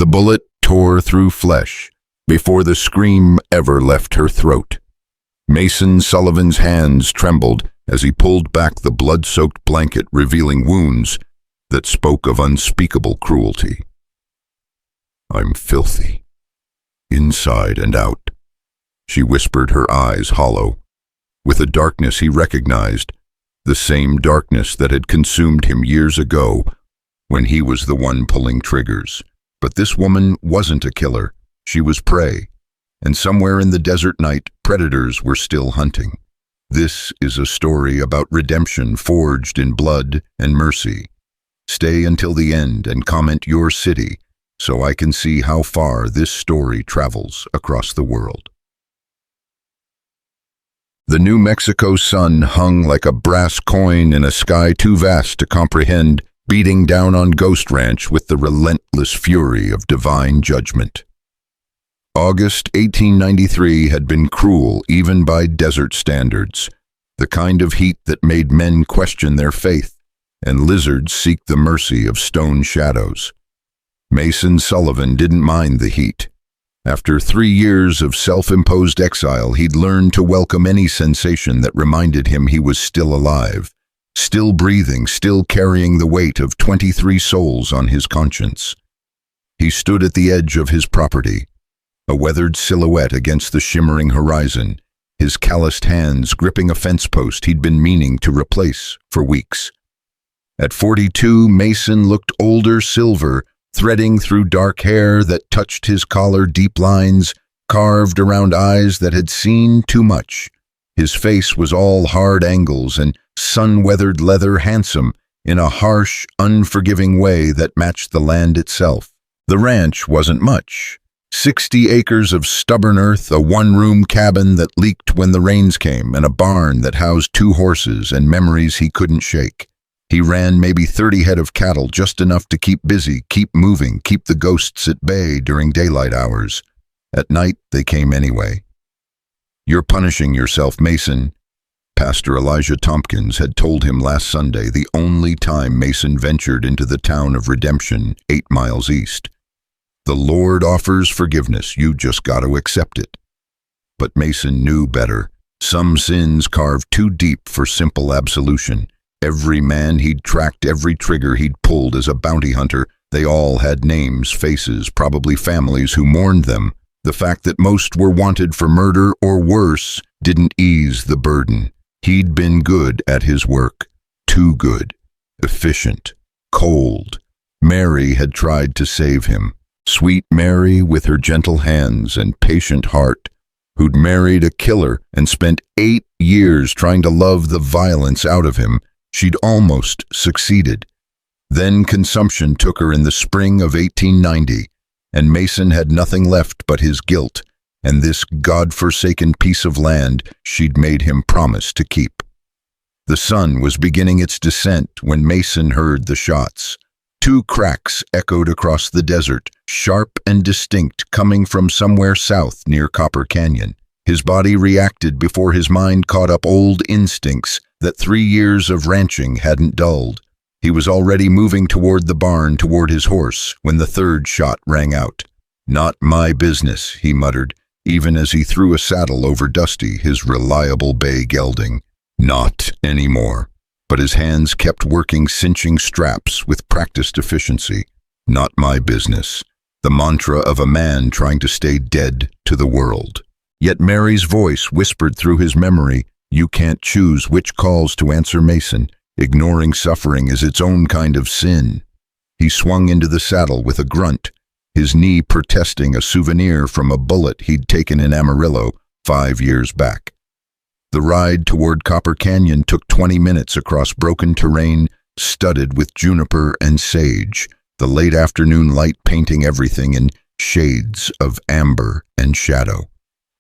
The bullet tore through flesh before the scream ever left her throat. Mason Sullivan's hands trembled as he pulled back the blood-soaked blanket, revealing wounds that spoke of unspeakable cruelty. "I'm filthy, inside and out," she whispered, her eyes hollow. With a darkness he recognized, the same darkness that had consumed him years ago when he was the one pulling triggers. But this woman wasn't a killer. She was prey, and somewhere in the desert night, predators were still hunting. This is a story about redemption forged in blood and mercy. Stay until the end and comment your city so I can see how far this story travels across the world. The New Mexico sun hung like a brass coin in a sky too vast to comprehend, beating down on Ghost Ranch with the relentless fury of divine judgment. August 1893 had been cruel even by desert standards, the kind of heat that made men question their faith and lizards seek the mercy of stone shadows. Mason Sullivan didn't mind the heat. After 3 years of self-imposed exile, he'd learned to welcome any sensation that reminded him he was still alive, still breathing, still carrying the weight of 23 souls on his conscience. He stood at the edge of his property, a weathered silhouette against the shimmering horizon, his calloused hands gripping a fence post he'd been meaning to replace for weeks. At 42, Mason looked older silver, threading through dark hair that touched his collar, deep lines carved around eyes that had seen too much. His face was all hard angles and sun-weathered leather, handsome in a harsh, unforgiving way that matched the land itself. The ranch wasn't much. 60 acres of stubborn earth, a one-room cabin that leaked when the rains came, and a barn that housed 2 horses and memories he couldn't shake. He ran maybe 30 head of cattle, just enough to keep busy, keep moving, keep the ghosts at bay during daylight hours. At night, they came anyway. "You're punishing yourself, Mason," Pastor Elijah Tompkins had told him last Sunday, the only time Mason ventured into the town of Redemption, 8 miles east. "The Lord offers forgiveness, you just got to accept it." But Mason knew better. Some sins carved too deep for simple absolution. Every man he'd tracked, every trigger he'd pulled as a bounty hunter, they all had names, faces, probably families who mourned them. The fact that most were wanted for murder or worse didn't ease the burden. He'd been good at his work. Too good. Efficient. Cold. Mary had tried to save him. Sweet Mary with her gentle hands and patient heart, who'd married a killer and spent 8 years trying to love the violence out of him. She'd almost succeeded. Then consumption took her in the spring of 1890, and Mason had nothing left but his guilt and this God-forsaken piece of land she'd made him promise to keep. The sun was beginning its descent when Mason heard the shots. 2 cracks echoed across the desert, sharp and distinct, coming from somewhere south near Copper Canyon. His body reacted before his mind caught up old instincts that 3 years of ranching hadn't dulled. He was already moving toward the barn, toward his horse, when the 3rd shot rang out. "Not my business," he muttered, even as he threw a saddle over Dusty, his reliable bay gelding. Not anymore. But his hands kept working, cinching straps with practiced efficiency. Not my business. The mantra of a man trying to stay dead to the world. Yet Mary's voice whispered through his memory, "You can't choose which calls to answer, Mason. Ignoring suffering is its own kind of sin." He swung into the saddle with a grunt, his knee protesting a souvenir from a bullet he'd taken in Amarillo 5 years back. The ride toward Copper Canyon took 20 minutes across broken terrain studded with juniper and sage, the late afternoon light painting everything in shades of amber and shadow.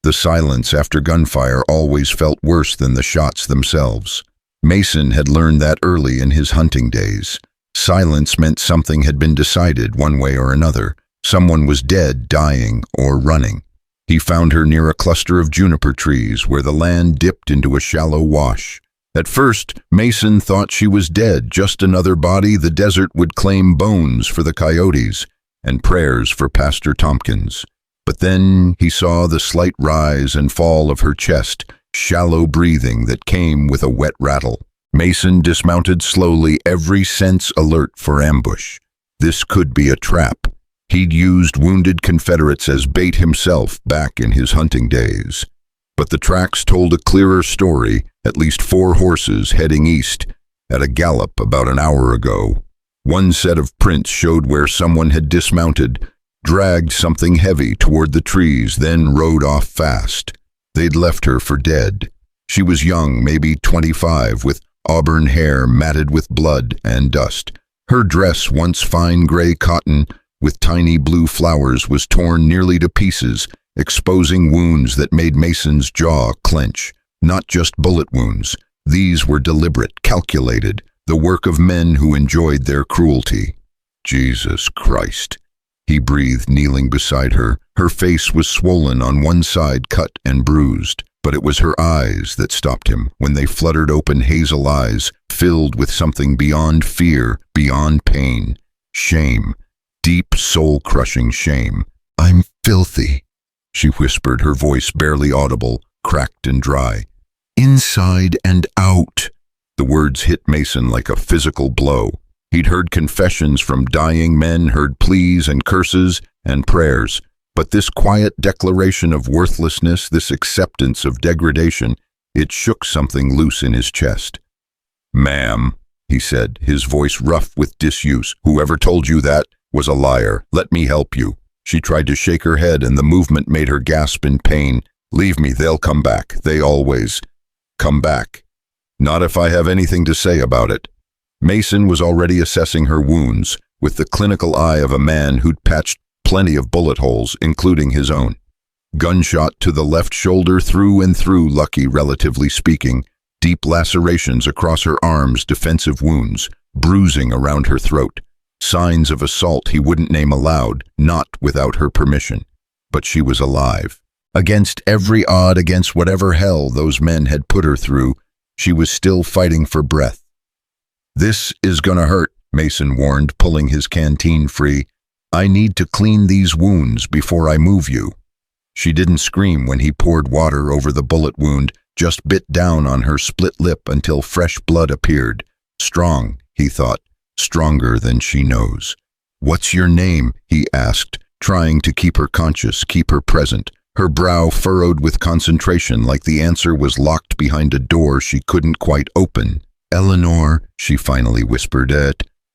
The silence after gunfire always felt worse than the shots themselves. Mason had learned that early in his hunting days. Silence meant something had been decided one way or another. Someone was dead, dying, or running. He found her near a cluster of juniper trees where the land dipped into a shallow wash. At first, Mason thought she was dead, just another body the desert would claim bones for the coyotes. and prayers for Pastor Tompkins. But then he saw the slight rise and fall of her chest, shallow breathing that came with a wet rattle. Mason dismounted slowly, every sense alert for ambush. This could be a trap. He'd used wounded Confederates as bait himself back in his hunting days. But the tracks told a clearer story, at least 4 horses heading east at a gallop about an hour ago. One set of prints showed where someone had dismounted, dragged something heavy toward the trees, then rode off fast. They'd left her for dead. She was young, maybe 25, with auburn hair matted with blood and dust. Her dress, once fine gray cotton with tiny blue flowers, was torn nearly to pieces, exposing wounds that made Mason's jaw clench. Not just bullet wounds. These were deliberate, calculated, the work of men who enjoyed their cruelty. Jesus Christ, he breathed, kneeling beside her. Her face was swollen on one side, cut and bruised. But it was her eyes that stopped him, when they fluttered open, hazel eyes, filled with something beyond fear, beyond pain. Shame. Deep, soul-crushing shame. "I'm filthy," she whispered, her voice barely audible, cracked and dry. "Inside and out." The words hit Mason like a physical blow. He'd heard confessions from dying men, heard pleas and curses and prayers. But this quiet declaration of worthlessness, this acceptance of degradation, it shook something loose in his chest. "Ma'am," he said, his voice rough with disuse, "whoever told you that was a liar. Let me help you." She tried to shake her head, and the movement made her gasp in pain. "Leave me, they'll come back. They always come back. Not if I have anything to say about it." Mason was already assessing her wounds, with the clinical eye of a man who'd patched plenty of bullet holes, including his own. Gunshot to the left shoulder, through and through, lucky relatively speaking. Deep lacerations across her arms, defensive wounds, bruising around her throat. Signs of assault he wouldn't name aloud, not without her permission. But she was alive. Against every odd, against whatever hell those men had put her through, she was still fighting for breath. "This is gonna hurt," Mason warned, pulling his canteen free. "I need to clean these wounds before I move you." She didn't scream when he poured water over the bullet wound, just bit down on her split lip until fresh blood appeared. Strong, he thought, stronger than she knows. "What's your name?" he asked, trying to keep her conscious, keep her present. Her brow furrowed with concentration, like the answer was locked behind a door she couldn't quite open. "Eleanor," she finally whispered.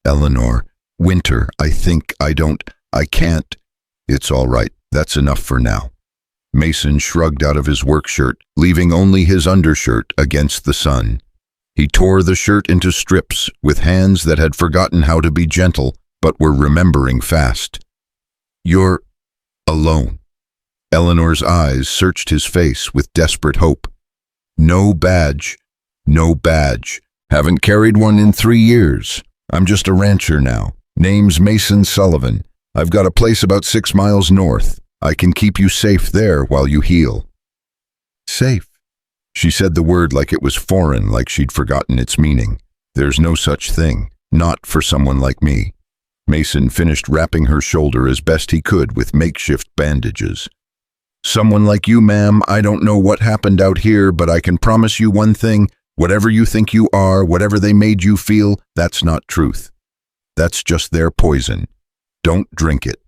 "Eleanor Winter, I can't." "It's all right. That's enough for now." Mason shrugged out of his work shirt, leaving only his undershirt against the sun. He tore the shirt into strips with hands that had forgotten how to be gentle, but were remembering fast. "You're alone." Eleanor's eyes searched his face with desperate hope. "No badge. No badge. Haven't carried one in 3 years. I'm just a rancher now. Name's Mason Sullivan. I've got a place about 6 miles north. I can keep you safe there while you heal." "Safe?" She said the word like it was foreign, like she'd forgotten its meaning. "There's no such thing. Not for someone like me." Mason finished wrapping her shoulder as best he could with makeshift bandages. "Someone like you, ma'am, I don't know what happened out here, but I can promise you one thing. Whatever you think you are, whatever they made you feel, that's not truth. That's just their poison. Don't drink it."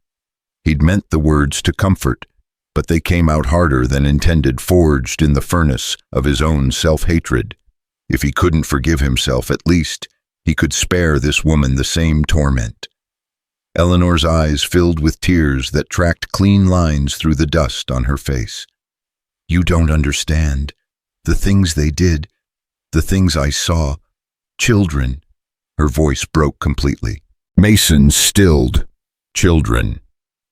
He'd meant the words to comfort, but they came out harder than intended, forged in the furnace of his own self-hatred. If he couldn't forgive himself, at least he could spare this woman the same torment. Eleanor's eyes filled with tears that tracked clean lines through the dust on her face. "You don't understand. The things they did, the things I saw. Children." Her voice broke completely. Mason stilled. Children.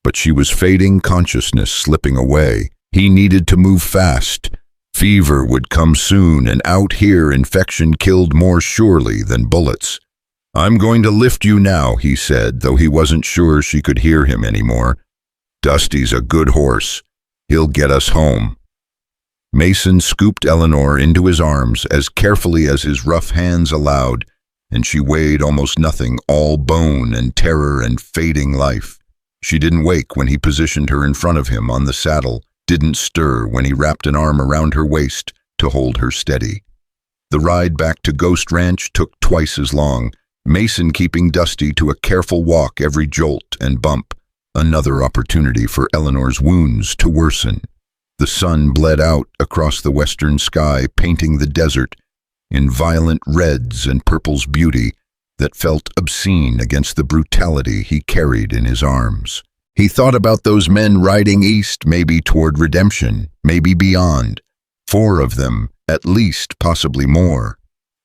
But she was fading, consciousness slipping away. He needed to move fast. Fever would come soon, and out here infection killed more surely than bullets. "I'm going to lift you now," he said, though he wasn't sure she could hear him anymore. "Dusty's a good horse. He'll get us home." Mason scooped Eleanor into his arms as carefully as his rough hands allowed, and she weighed almost nothing, all bone and terror and fading life. She didn't wake when he positioned her in front of him on the saddle, didn't stir when he wrapped an arm around her waist to hold her steady. The ride back to Ghost Ranch took twice as long, Mason keeping Dusty to a careful walk every jolt and bump, another opportunity for Eleanor's wounds to worsen. The sun bled out across the western sky, painting the desert in violent reds and purple's beauty that felt obscene against the brutality he carried in his arms. He thought about those men riding east, maybe toward redemption, maybe beyond. 4 of them, at least, possibly more.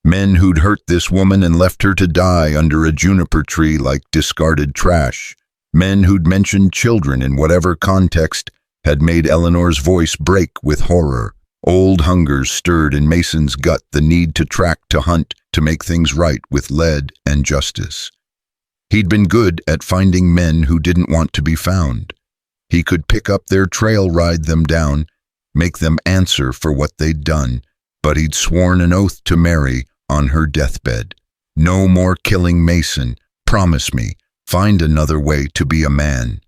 Men who'd hurt this woman and left her to die under a juniper tree like discarded trash. Men who'd mentioned children in whatever context had made Eleanor's voice break with horror. Old hungers stirred in Mason's gut, the need to track, to hunt, to make things right with lead and justice. He'd been good at finding men who didn't want to be found. He could pick up their trail, ride them down, make them answer for what they'd done, but he'd sworn an oath to Mary on her deathbed. No more killing Mason. Promise me, find another way to be a man.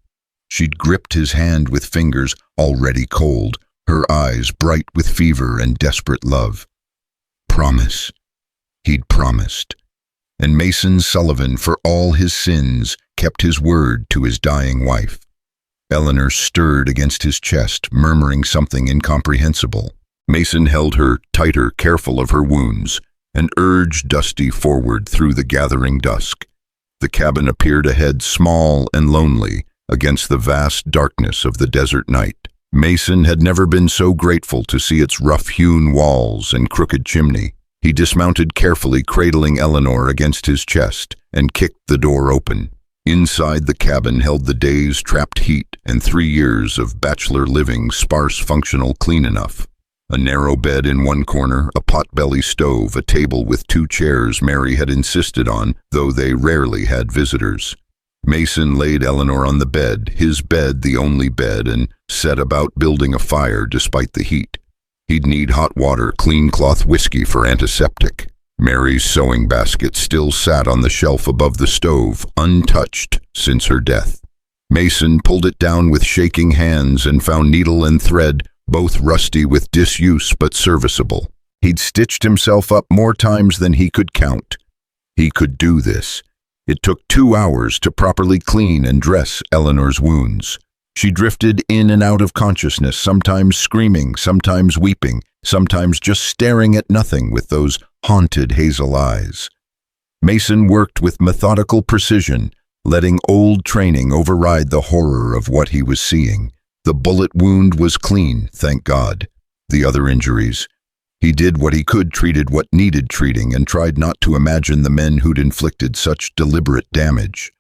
She'd gripped his hand with fingers already cold, her eyes bright with fever and desperate love. Promise. He'd promised. And Mason Sullivan, for all his sins, kept his word to his dying wife. Eleanor stirred against his chest, murmuring something incomprehensible. Mason held her tighter, careful of her wounds, and urged Dusty forward through the gathering dusk. The cabin appeared ahead, small and lonely, against the vast darkness of the desert night. Mason had never been so grateful to see its rough-hewn walls and crooked chimney. He dismounted carefully, cradling Eleanor against his chest, and kicked the door open. Inside, the cabin held the day's trapped heat and 3 years of bachelor living, sparse, functional, clean enough. A narrow bed in one corner, a potbelly stove, a table with 2 chairs Mary had insisted on, though they rarely had visitors. Mason laid Eleanor on the bed, his bed the only bed, and set about building a fire despite the heat. He'd need hot water, clean cloth, whiskey for antiseptic. Mary's sewing basket still sat on the shelf above the stove, untouched since her death. Mason pulled it down with shaking hands and found needle and thread, both rusty with disuse but serviceable. He'd stitched himself up more times than he could count. He could do this. It took 2 hours to properly clean and dress Eleanor's wounds. She drifted in and out of consciousness, sometimes screaming, sometimes weeping, sometimes just staring at nothing with those haunted hazel eyes. Mason worked with methodical precision, letting old training override the horror of what he was seeing. The bullet wound was clean, thank God. The other injuries. He did what he could, treated what needed treating, and tried not to imagine the men who'd inflicted such deliberate damage.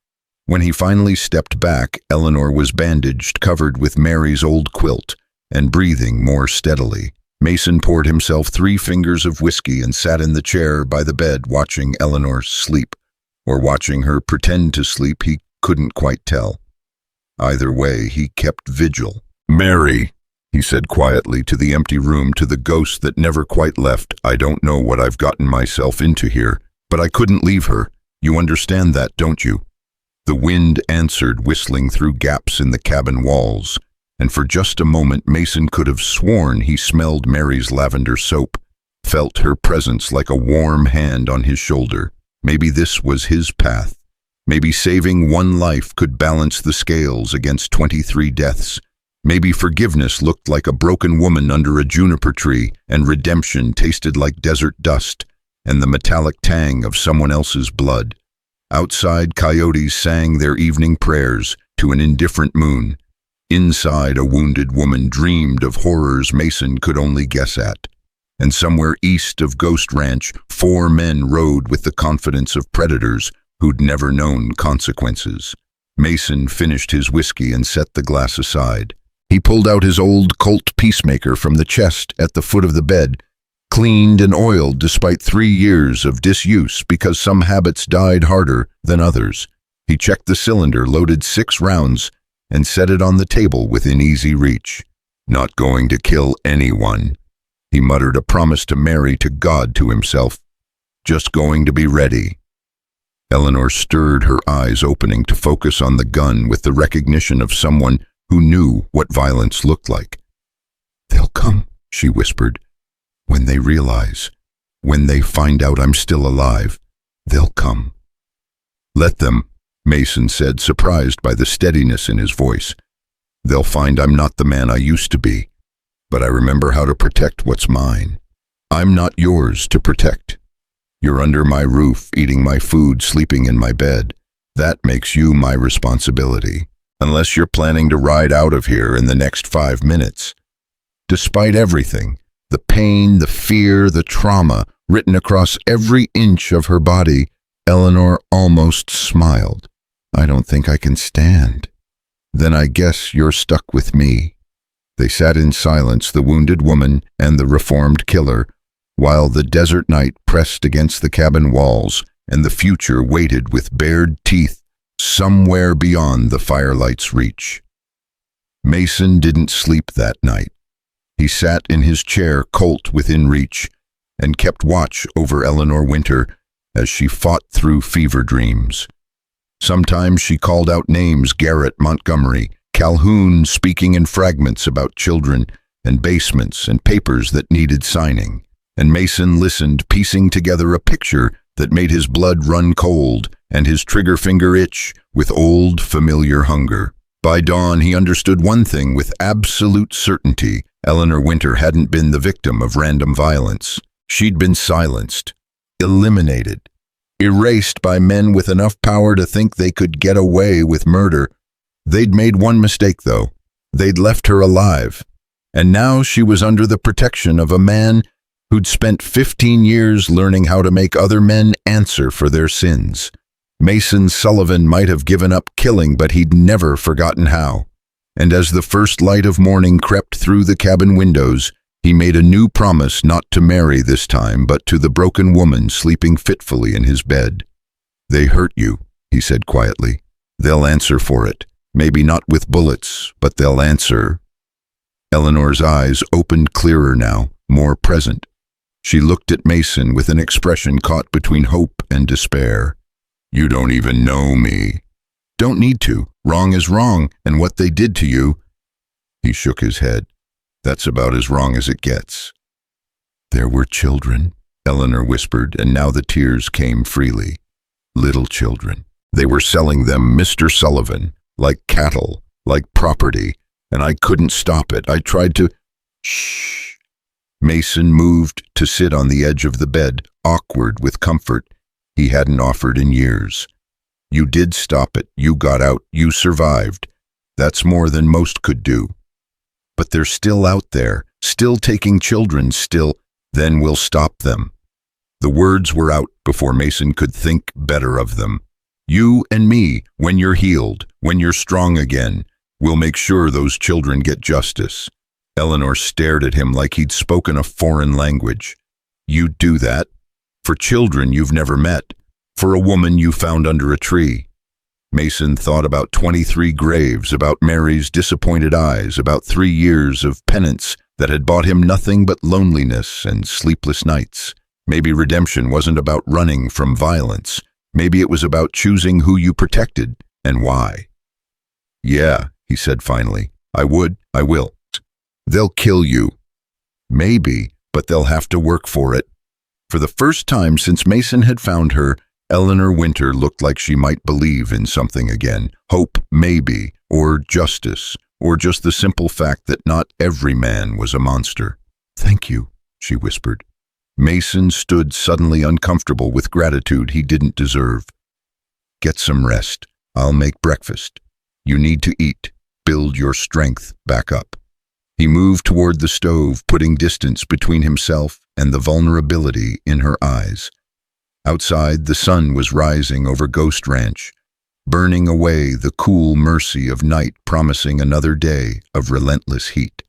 When he finally stepped back, Eleanor was bandaged, covered with Mary's old quilt, and breathing more steadily. Mason poured himself 3 fingers of whiskey and sat in the chair by the bed watching Eleanor sleep, or watching her pretend to sleep. He couldn't quite tell. Either way, he kept vigil. "Mary," he said quietly to the empty room, to the ghost that never quite left, "I don't know what I've gotten myself into here, but I couldn't leave her. You understand that, don't you?" The wind answered, whistling through gaps in the cabin walls, and for just a moment Mason could have sworn he smelled Mary's lavender soap, felt her presence like a warm hand on his shoulder. Maybe this was his path. Maybe saving 1 life could balance the scales against 23 deaths. Maybe forgiveness looked like a broken woman under a juniper tree, and redemption tasted like desert dust and the metallic tang of someone else's blood. Outside, coyotes sang their evening prayers to an indifferent moon. Inside, a wounded woman dreamed of horrors Mason could only guess at. And somewhere east of Ghost Ranch, 4 men rode with the confidence of predators who'd never known consequences. Mason finished his whiskey and set the glass aside. He pulled out his old Colt Peacemaker from the chest at the foot of the bed, cleaned and oiled despite 3 years of disuse because some habits died harder than others. He checked the cylinder, loaded 6 rounds, and set it on the table within easy reach. Not going to kill anyone. He muttered a promise to Mary, to God, to himself. Just going to be ready. Eleanor stirred, her eyes opening to focus on the gun with the recognition of someone who knew what violence looked like. "They'll come," she whispered. "When they realize, when they find out I'm still alive, they'll come." "Let them," Mason said, surprised by the steadiness in his voice. "They'll find I'm not the man I used to be, but I remember how to protect what's mine. I'm not yours to protect. You're under my roof, eating my food, sleeping in my bed. That makes you my responsibility, unless you're planning to ride out of here in the next 5 minutes. Despite everything, the pain, the fear, the trauma written across every inch of her body, Eleanor almost smiled. "I don't think I can stand." "Then I guess you're stuck with me." They sat in silence, the wounded woman and the reformed killer, while the desert night pressed against the cabin walls and the future waited with bared teeth somewhere beyond the firelight's reach. Mason didn't sleep that night. He sat in his chair, Colt within reach, and kept watch over Eleanor Winter as she fought through fever dreams. Sometimes she called out names: Garrett, Montgomery, Calhoun, speaking in fragments about children and basements and papers that needed signing. And Mason listened, piecing together a picture that made his blood run cold and his trigger finger itch with old, familiar hunger. By dawn, he understood one thing with absolute certainty: Eleanor Winter hadn't been the victim of random violence. She'd been silenced, eliminated, erased by men with enough power to think they could get away with murder. They'd made one mistake, though. They'd left her alive. And now she was under the protection of a man who'd spent 15 years learning how to make other men answer for their sins. Mason Sullivan might have given up killing, but he'd never forgotten how. And as the first light of morning crept through the cabin windows, he made a new promise, not to Mary this time, but to the broken woman sleeping fitfully in his bed. "They hurt you," he said quietly. "They'll answer for it. Maybe not with bullets, but they'll answer." Eleanor's eyes opened clearer now, more present. She looked at Mason with an expression caught between hope and despair. "You don't even know me." "Don't need to. Wrong is wrong, and what they did to you—" He shook his head. "That's about as wrong as it gets." "There were children," Eleanor whispered, and now the tears came freely. "Little children. They were selling them, Mr. Sullivan, like cattle, like property, and I couldn't stop it. I tried to—" "Shh." Mason moved to sit on the edge of the bed, awkward with comfort he hadn't offered in years. "You did stop it. You got out. You survived. That's more than most could do. But they're still out there, still taking children, still. Then we'll stop them." The words were out before Mason could think better of them. "You and me, when you're healed, when you're strong again, we'll make sure those children get justice." Eleanor stared at him like he'd spoken a foreign language. "You'd do that? For children you've never met? For a woman you found under a tree?" Mason thought about 23 graves, about Mary's disappointed eyes, about 3 years of penance that had bought him nothing but loneliness and sleepless nights. Maybe redemption wasn't about running from violence. Maybe it was about choosing who you protected and why. "Yeah," he said finally. I will. They'll kill you." "Maybe, but they'll have to work for it." For the first time since Mason had found her, Eleanor Winter looked like she might believe in something again. Hope, maybe, or justice, or just the simple fact that not every man was a monster. "Thank you," she whispered. Mason stood suddenly uncomfortable with gratitude he didn't deserve. "Get some rest. I'll make breakfast. You need to eat. Build your strength back up." He moved toward the stove, putting distance between himself and the vulnerability in her eyes. Outside, the sun was rising over Ghost Ranch, burning away the cool mercy of night, promising another day of relentless heat.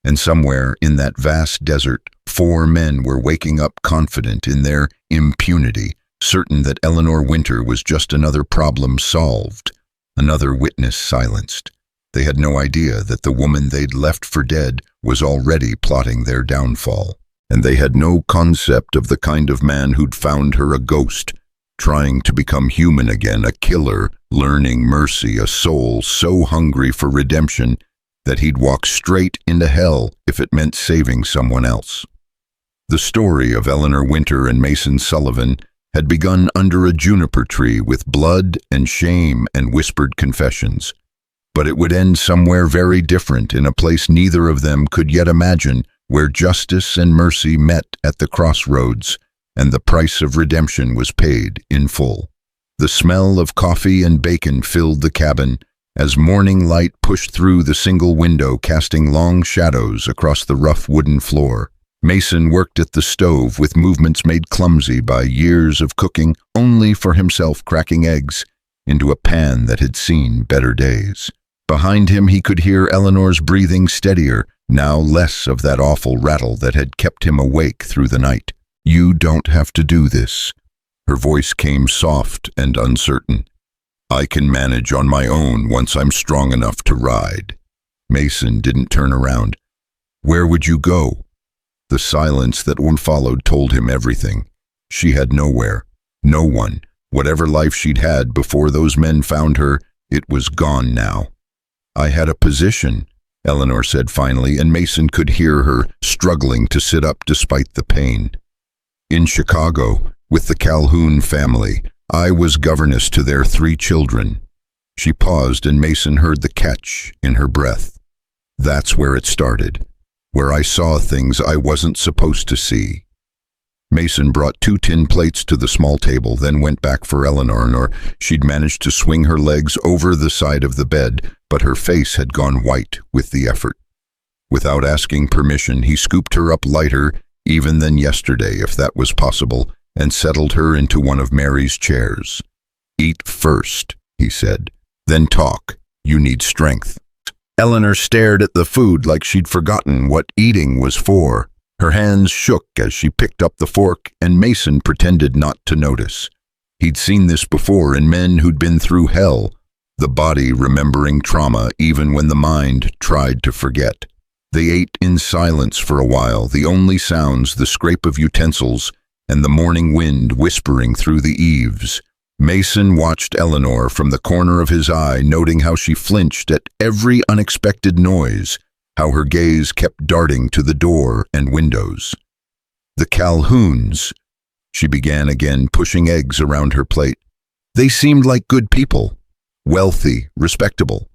And somewhere in that vast desert, 4 men were waking up confident in their impunity, certain that Eleanor Winter was just another problem solved, another witness silenced. They had no idea that the woman they'd left for dead was already plotting their downfall. And they had no concept of the kind of man who'd found her a ghost, trying to become human again, a killer, learning mercy, a soul so hungry for redemption that he'd walk straight into hell if it meant saving someone else. The story of Eleanor Winter and Mason Sullivan had begun under a juniper tree with blood and shame and whispered confessions. But it would end somewhere very different, in a place neither of them could yet imagine, where justice and mercy met at the crossroads, and the price of redemption was paid in full. The smell of coffee and bacon filled the cabin as morning light pushed through the single window, casting long shadows across the rough wooden floor. Mason worked at the stove with movements made clumsy by years of cooking, only for himself cracking eggs into a pan that had seen better days. Behind him he could hear Eleanor's breathing steadier, now less of that awful rattle that had kept him awake through the night. "You don't have to do this." Her voice came soft and uncertain. "I can manage on my own once I'm strong enough to ride." Mason didn't turn around. "Where would you go?" The silence that followed told him everything. She had nowhere, no one. Whatever life she'd had before those men found her, it was gone now. "I had a position," Eleanor said finally, and Mason could hear her struggling to sit up despite the pain. "In Chicago, with the Calhoun family. I was governess to their 3 children." She paused, and Mason heard the catch in her breath. "That's where it started, where I saw things I wasn't supposed to see." Mason brought 2 tin plates to the small table, then went back for Eleanor. She'd managed to swing her legs over the side of the bed, but her face had gone white with the effort. Without asking permission, he scooped her up lighter even than yesterday, if that was possible, and settled her into one of Mary's chairs. "Eat first," he said. "Then talk. You need strength." Eleanor stared at the food like she'd forgotten what eating was for. Her hands shook as she picked up the fork, and Mason pretended not to notice. He'd seen this before in men who'd been through hell, the body remembering trauma even when the mind tried to forget. They ate in silence for a while, the only sounds the scrape of utensils and the morning wind whispering through the eaves. Mason watched Eleanor from the corner of his eye, noting how she flinched at every unexpected noise, how her gaze kept darting to the door and windows. "The Calhouns," she began again, pushing eggs around her plate. "They seemed like good people, wealthy, respectable.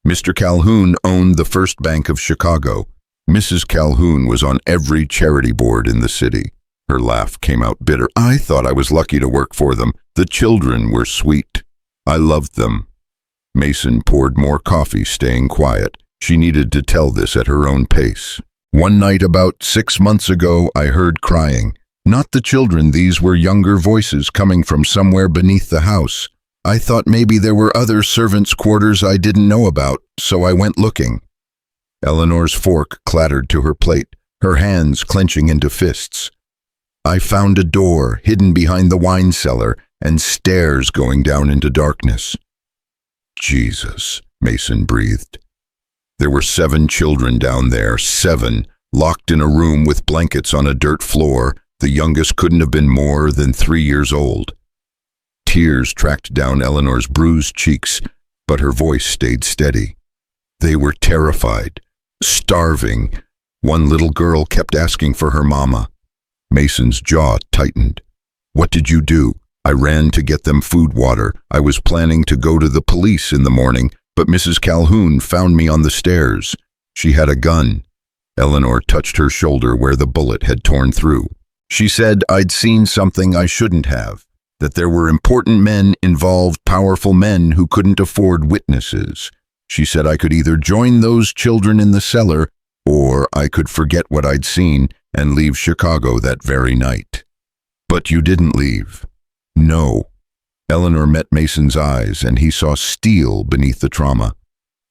Mr. Calhoun owned the First Bank of Chicago. Mrs. Calhoun was on every charity board in the city." Her laugh came out bitter. "I thought I was lucky to work for them. The children were sweet. I loved them." Mason poured more coffee, staying quiet. She needed to tell this at her own pace. "One night about 6 months ago, I heard crying. Not the children, these were younger voices coming from somewhere beneath the house. I thought maybe there were other servants' quarters I didn't know about, so I went looking." Eleanor's fork clattered to her plate, her hands clenching into fists. "I found a door hidden behind the wine cellar and stairs going down into darkness." "Jesus," Mason breathed. There were 7 children down there, 7, locked in a room with blankets on a dirt floor. The youngest couldn't have been more than 3 years old. Tears tracked down Eleanor's bruised cheeks, but her voice stayed steady. They were terrified, starving. One little girl kept asking for her mama. Mason's jaw tightened. "What did you do?" "I ran to get them food, water. I was planning to go to the police in the morning, but Mrs. Calhoun found me on the stairs. She had a gun." Eleanor touched her shoulder where the bullet had torn through. "She said I'd seen something I shouldn't have, that there were important men involved, powerful men who couldn't afford witnesses. She said I could either join those children in the cellar, or I could forget what I'd seen and leave Chicago that very night." "But you didn't leave." "No." Eleanor met Mason's eyes, and he saw steel beneath the trauma.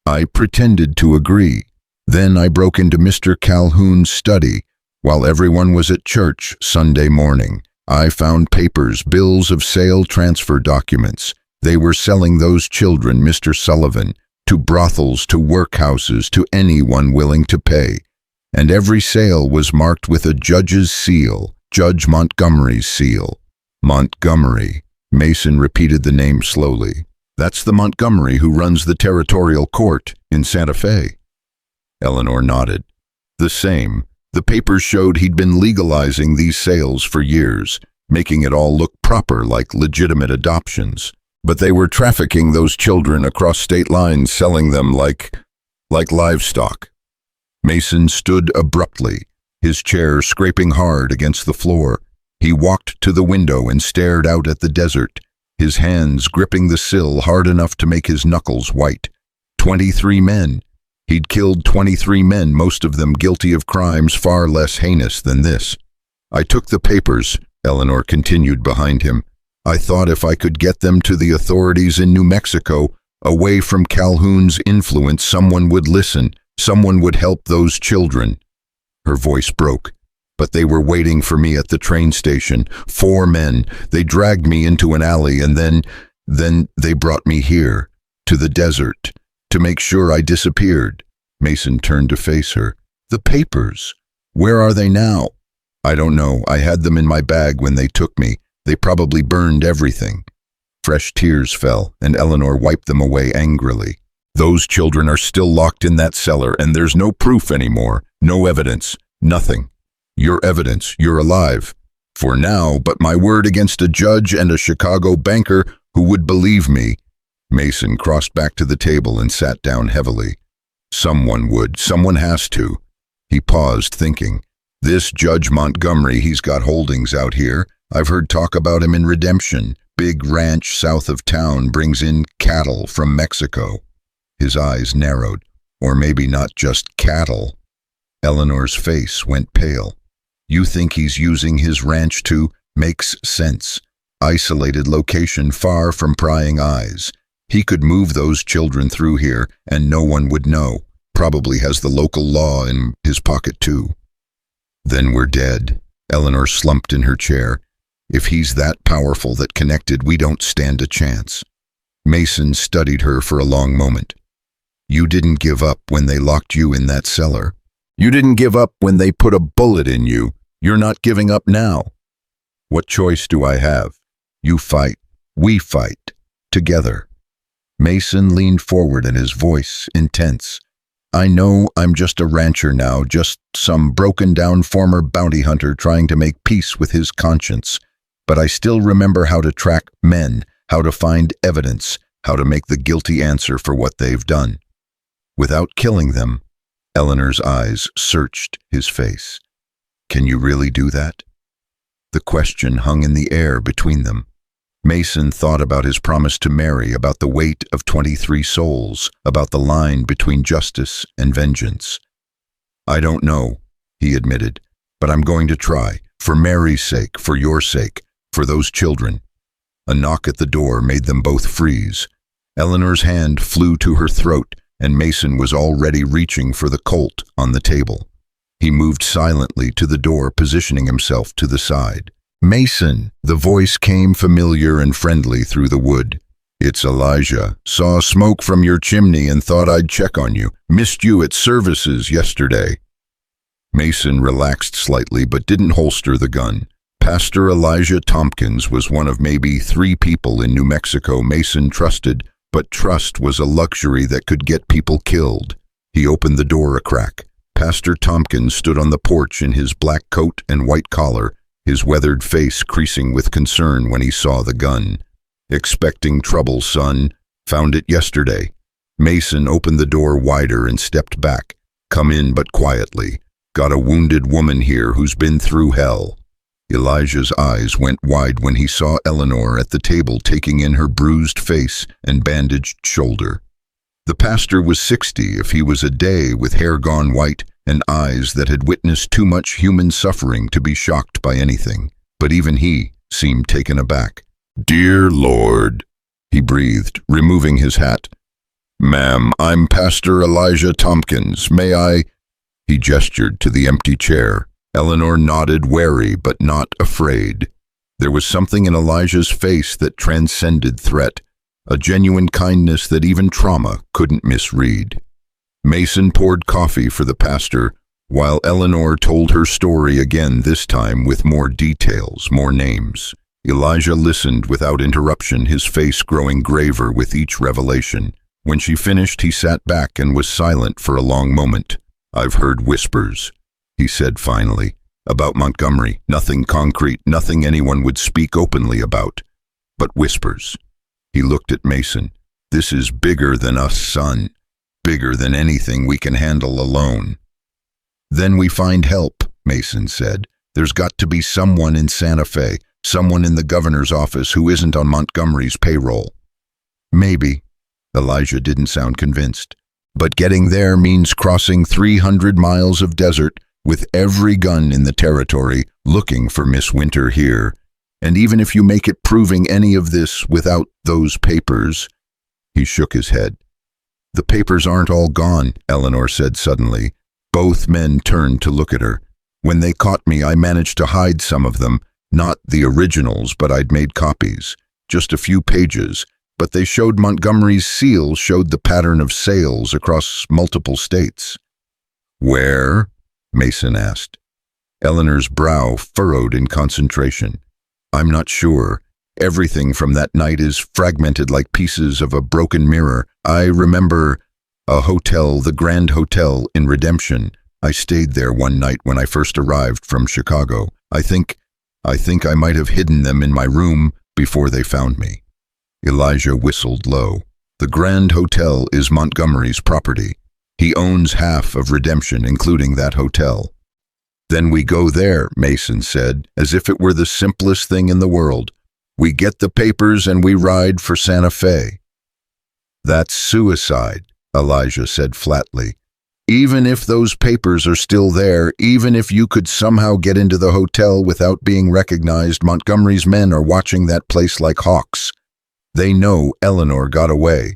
"I pretended to agree. Then I broke into Mr. Calhoun's study while everyone was at church Sunday morning. I found papers, bills of sale, transfer documents. They were selling those children, Mr. Sullivan, to brothels, to workhouses, to anyone willing to pay. And every sale was marked with a judge's seal, Judge Montgomery's seal. Montgomery, Mason repeated the name slowly. That's the Montgomery who runs the territorial court in Santa Fe. Eleanor nodded. The same. The papers showed he'd been legalizing these sales for years, making it all look proper like legitimate adoptions. But they were trafficking those children across state lines, selling them like livestock. Mason stood abruptly, his chair scraping hard against the floor. He walked to the window and stared out at the desert, his hands gripping the sill hard enough to make his knuckles white. 23 men. He'd killed 23 men, most of them guilty of crimes far less heinous than this. I took the papers, Eleanor continued behind him. I thought if I could get them to the authorities in New Mexico, away from Calhoun's influence, someone would listen, someone would help those children. Her voice broke. But they were waiting for me at the train station. 4 men. They dragged me into an alley and then they brought me here, to the desert, to make sure I disappeared. Mason turned to face her. The papers. Where are they now? I don't know. I had them in my bag when they took me. They probably burned everything. Fresh tears fell, and Eleanor wiped them away angrily. Those children are still locked in that cellar, and there's no proof anymore. No evidence. Nothing. Your evidence. You're alive. For now, but my word against a judge and a Chicago banker who would believe me. Mason crossed back to the table and sat down heavily. Someone would. Someone has to. He paused, thinking. This Judge Montgomery, he's got holdings out here. I've heard talk about him in Redemption. Big ranch south of town, brings in cattle from Mexico. His eyes narrowed. Or maybe not just cattle. Eleanor's face went pale. You think he's using his ranch to? Makes sense. Isolated location far from prying eyes. He could move those children through here and no one would know. Probably has the local law in his pocket too. Then we're dead. Eleanor slumped in her chair. If he's that powerful, that connected, we don't stand a chance. Mason studied her for a long moment. You didn't give up when they locked you in that cellar. You didn't give up when they put a bullet in you. You're not giving up now. What choice do I have? You fight. We fight. Together. Mason leaned forward and his voice intense. I know I'm just a rancher now, just some broken-down former bounty hunter trying to make peace with his conscience. But I still remember how to track men, how to find evidence, how to make the guilty answer for what they've done. Without killing them, Eleanor's eyes searched his face. Can you really do that? The question hung in the air between them. Mason thought about his promise to Mary, about the weight of 23 souls, about the line between justice and vengeance. I don't know, he admitted, but I'm going to try, for Mary's sake, for your sake, for those children. A knock at the door made them both freeze. Eleanor's hand flew to her throat, and Mason was already reaching for the Colt on the table. He moved silently to the door, positioning himself to the side. Mason, the voice came familiar and friendly through the wood. It's Elijah. Saw smoke from your chimney and thought I'd check on you. Missed you at services yesterday. Mason relaxed slightly but didn't holster the gun. Pastor Elijah Tompkins was one of maybe 3 people in New Mexico Mason trusted, but trust was a luxury that could get people killed. He opened the door a crack. Pastor Tompkins stood on the porch in his black coat and white collar, his weathered face creasing with concern when he saw the gun. Expecting trouble, son. Found it yesterday. Mason opened the door wider and stepped back. Come in, but quietly. Got a wounded woman here who's been through hell. Elijah's eyes went wide when he saw Eleanor at the table taking in her bruised face and bandaged shoulder. The pastor was 60 if he was a day, with hair gone white and eyes that had witnessed too much human suffering to be shocked by anything. But even he seemed taken aback. Dear Lord, he breathed, removing his hat. Ma'am, I'm Pastor Elijah Tompkins. May I? He gestured to the empty chair. Eleanor nodded, wary but not afraid. There was something in Elijah's face that transcended threat, a genuine kindness that even trauma couldn't misread. Mason poured coffee for the pastor, while Eleanor told her story again, this time with more details, more names. Elijah listened without interruption, his face growing graver with each revelation. When she finished, he sat back and was silent for a long moment. "I've heard whispers," he said finally, "about Montgomery. Nothing concrete, nothing anyone would speak openly about. But whispers." He looked at Mason. "This is bigger than us, son. Bigger than anything we can handle alone." "Then we find help," Mason said. "There's got to be someone in Santa Fe, someone in the governor's office who isn't on Montgomery's payroll." "Maybe." Elijah didn't sound convinced. "But getting there means crossing 300 miles of desert with every gun in the territory looking for Miss Winter here. And even if you make it proving any of this without those papers—" He shook his head. "The papers aren't all gone," Eleanor said suddenly. Both men turned to look at her. "When they caught me, I managed to hide some of them. Not the originals, but I'd made copies. Just a few pages. But they showed Montgomery's seal, showed the pattern of sales across multiple states." "Where?" Mason asked. Eleanor's brow furrowed in concentration. "I'm not sure. Everything from that night is fragmented like pieces of a broken mirror. I remember a hotel, the Grand Hotel in Redemption. I stayed there one night when I first arrived from Chicago. I think I might have hidden them in my room before they found me." Elijah whistled low. "The Grand Hotel is Montgomery's property. He owns half of Redemption, including that hotel." "Then we go there," Mason said, as if it were the simplest thing in the world. "We get the papers and we ride for Santa Fe." "That's suicide," Elijah said flatly. "Even if those papers are still there, even if you could somehow get into the hotel without being recognized, Montgomery's men are watching that place like hawks. They know Eleanor got away.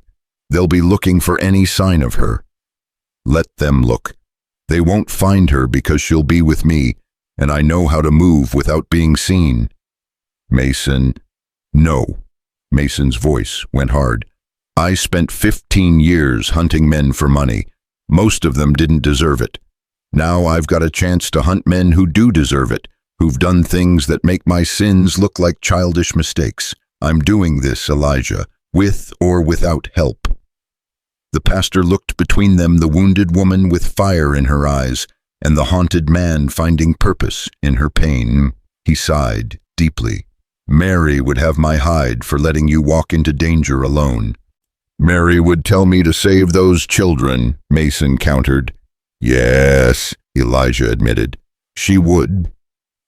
They'll be looking for any sign of her. Let them look. They won't find her because she'll be with me, and I know how to move without being seen." "Mason." "No." Mason's voice went hard. "I spent 15 years hunting men for money. Most of them didn't deserve it. Now I've got a chance to hunt men who do deserve it, who've done things that make my sins look like childish mistakes. I'm doing this, Elijah, with or without help." The pastor looked between them, the wounded woman with fire in her eyes, and the haunted man finding purpose in her pain. He sighed deeply. "Mary would have my hide for letting you walk into danger alone." "Mary would tell me to save those children," Mason countered. "Yes," Elijah admitted. "She would."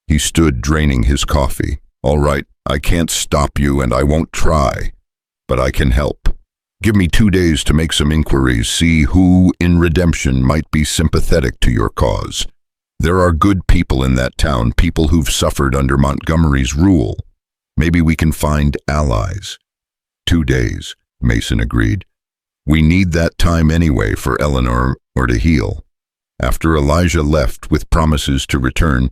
He stood draining his coffee. "All right, I can't stop you and I won't try, but I can help. Give me 2 days to make some inquiries, see who in Redemption might be sympathetic to your cause. There are good people in that town, people who've suffered under Montgomery's rule. Maybe we can find allies." 2 days, Mason agreed. "We need that time anyway for Eleanor to heal." After Elijah left with promises to return,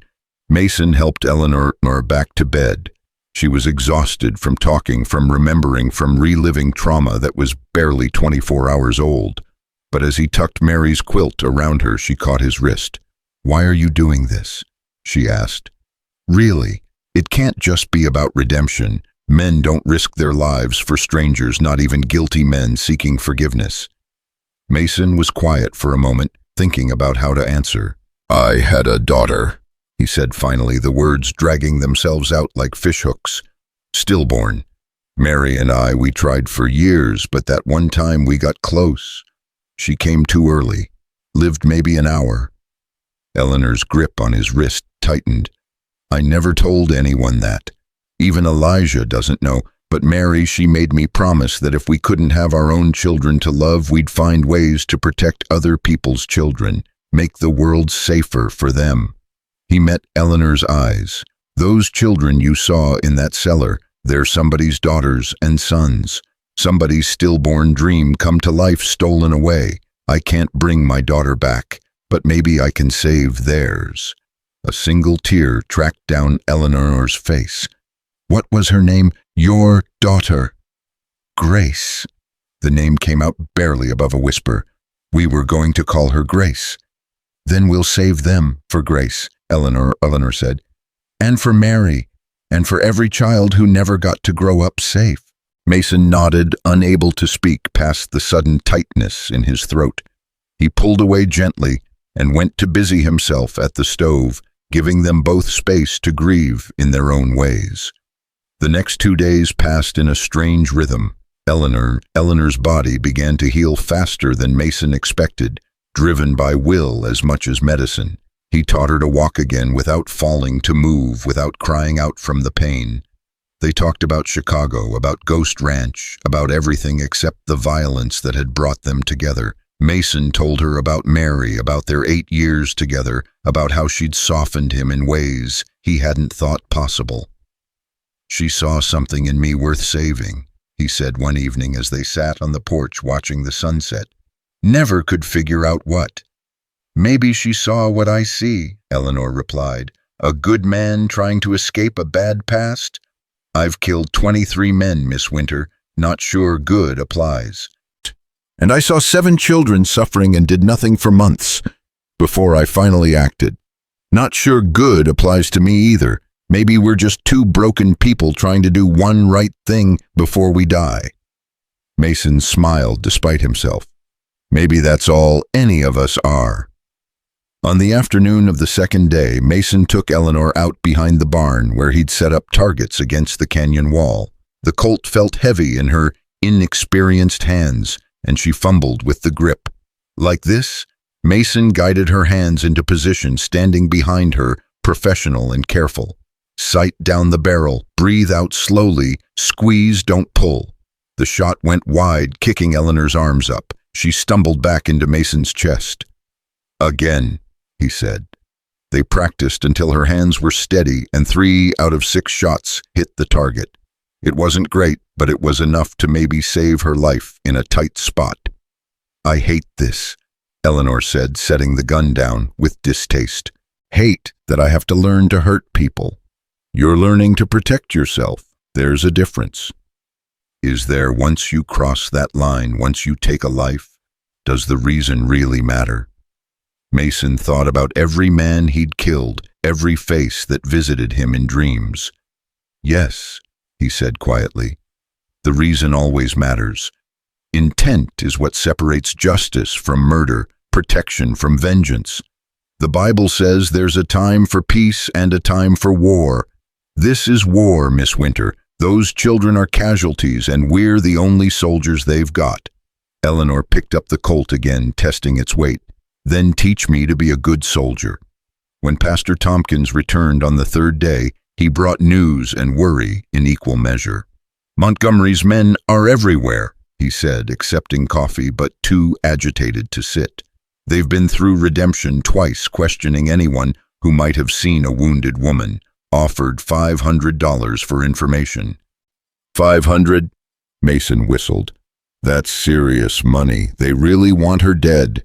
Mason helped Eleanor back to bed. She was exhausted from talking, from remembering, from reliving trauma that was barely 24 hours old. But as he tucked Mary's quilt around her, she caught his wrist. "Why are you doing this?" she asked. "Really, it can't just be about redemption. Men don't risk their lives for strangers, not even guilty men seeking forgiveness." Mason was quiet for a moment, thinking about how to answer. "I had a daughter," he said finally, the words dragging themselves out like fishhooks. "Stillborn. Mary and we tried for years, but that one time we got close. She came too early, lived maybe an hour." Eleanor's grip on his wrist tightened. "I never told anyone that. Even Elijah doesn't know. But Mary, she made me promise that if we couldn't have our own children to love, we'd find ways to protect other people's children, make the world safer for them." He met Eleanor's eyes. "Those children you saw in that cellar, they're somebody's daughters and sons. Somebody's stillborn dream come to life, stolen away. I can't bring my daughter back, but maybe I can save theirs." A single tear tracked down Eleanor's face. "What was her name?" "Your daughter." "Grace." The name came out barely above a whisper. "We were going to call her Grace." "Then we'll save them for Grace," Eleanor said. "And for Mary." And for every child who never got to grow up safe. Mason nodded, unable to speak past the sudden tightness in his throat. He pulled away gently and went to busy himself at the stove, giving them both space to grieve in their own ways. The next 2 days passed in a strange rhythm. Eleanor's body began to heal faster than Mason expected, driven by will as much as medicine. He taught her to walk again without falling, to move without crying out from the pain. They talked about Chicago, about Ghost Ranch, about everything except the violence that had brought them together. Mason told her about Mary, about their 8 years together, about how she'd softened him in ways he hadn't thought possible. "She saw something in me worth saving," he said one evening as they sat on the porch watching the sunset. "Never could figure out what." "Maybe she saw what I see," Eleanor replied. "A good man trying to escape a bad past? I've killed 23 men, Miss Winter. Not sure good applies. And I saw 7 children suffering and did nothing for months before I finally acted. Not sure good applies to me either. Maybe we're just 2 broken people trying to do one right thing before we die." Mason smiled despite himself. Maybe that's all any of us are. On the afternoon of the second day, Mason took Eleanor out behind the barn where he'd set up targets against the canyon wall. The Colt felt heavy in her inexperienced hands, and she fumbled with the grip. Like this, Mason guided her hands into position, standing behind her, professional and careful. Sight down the barrel, breathe out slowly, squeeze, don't pull. The shot went wide, kicking Eleanor's arms up. She stumbled back into Mason's chest. "Again," he said. They practiced until her hands were steady and 3 out of 6 shots hit the target. It wasn't great, but it was enough to maybe save her life in a tight spot. "I hate this," Eleanor said, setting the gun down with distaste. "Hate that I have to learn to hurt people." "You're learning to protect yourself. There's a difference." "Is there, once you cross that line, once you take a life? Does the reason really matter?" Mason thought about every man he'd killed, every face that visited him in dreams. "Yes," he said quietly. "The reason always matters. Intent is what separates justice from murder, protection from vengeance. The Bible says there's a time for peace and a time for war. This is war, Miss Winter. Those children are casualties, and we're the only soldiers they've got." Eleanor picked up the Colt again, testing its weight. "Then teach me to be a good soldier." When Pastor Tompkins returned on the 3rd day, he brought news and worry in equal measure. "Montgomery's men are everywhere," he said, accepting coffee but too agitated to sit. "They've been through redemption twice, questioning anyone who might have seen a wounded woman. Offered $500 for information." "500? Mason whistled. "That's serious money. They really want her dead."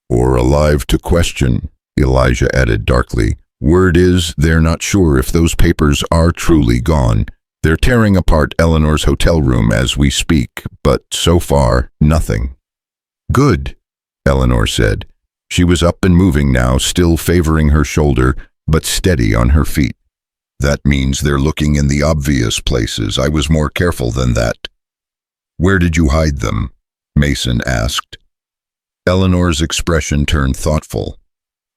"Or alive to question," Elijah added darkly. "Word is they're not sure if those papers are truly gone. They're tearing apart Eleanor's hotel room as we speak, but so far, nothing." "Good," Eleanor said. She was up and moving now, still favoring her shoulder, but steady on her feet. "That means they're looking in the obvious places. I was more careful than that." "Where did you hide them?" Mason asked. Eleanor's expression turned thoughtful.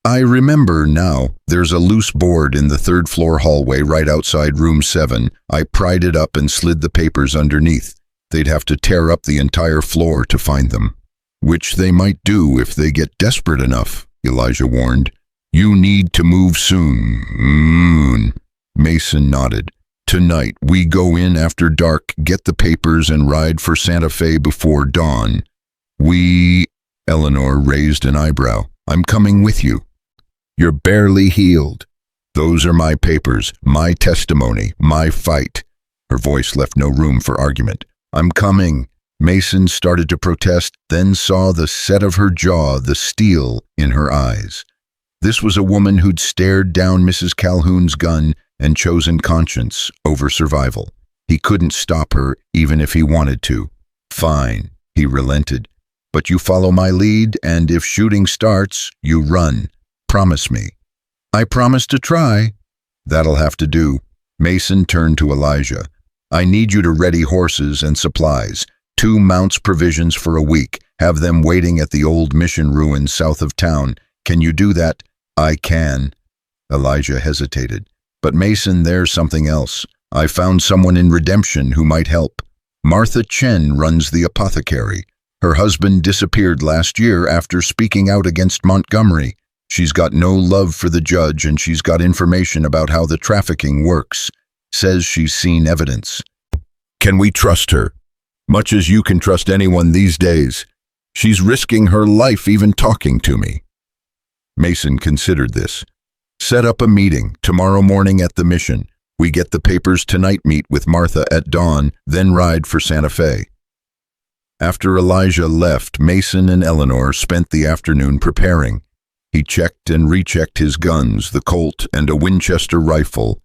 "I remember now. There's a loose board in the 3rd floor hallway right outside room 7. I pried it up and slid the papers underneath. They'd have to tear up the entire floor to find them." "Which they might do if they get desperate enough," Elijah warned. "You need to move soon." Mason nodded. "Tonight we go in after dark, get the papers, and ride for Santa Fe before dawn." Eleanor raised an eyebrow. "I'm coming with you." "You're barely healed." "Those are my papers, my testimony, my fight." Her voice left no room for argument. "I'm coming." Mason started to protest, then saw the set of her jaw, the steel in her eyes. This was a woman who'd stared down Mrs. Calhoun's gun and chosen conscience over survival. He couldn't stop her, even if he wanted to. "Fine," he relented. "But you follow my lead, and if shooting starts, you run. Promise me." "I promise to try." "That'll have to do." Mason turned to Elijah. I need you to ready horses and supplies. 2 mounts provisions for a week. Have them waiting at the old mission ruins south of town. Can you do that? I can. Elijah hesitated. But Mason, there's something else. I found someone in Redemption who might help. Martha Chen runs the apothecary. Her husband disappeared last year after speaking out against Montgomery. She's got no love for the judge, and she's got information about how the trafficking works. Says she's seen evidence. Can we trust her? Much as you can trust anyone these days. She's risking her life even talking to me. Mason considered this. Set up a meeting tomorrow morning at the mission. We get the papers tonight, meet with Martha at dawn, then ride for Santa Fe. After Elijah left, Mason and Eleanor spent the afternoon preparing. He checked and rechecked his guns, the Colt and a Winchester rifle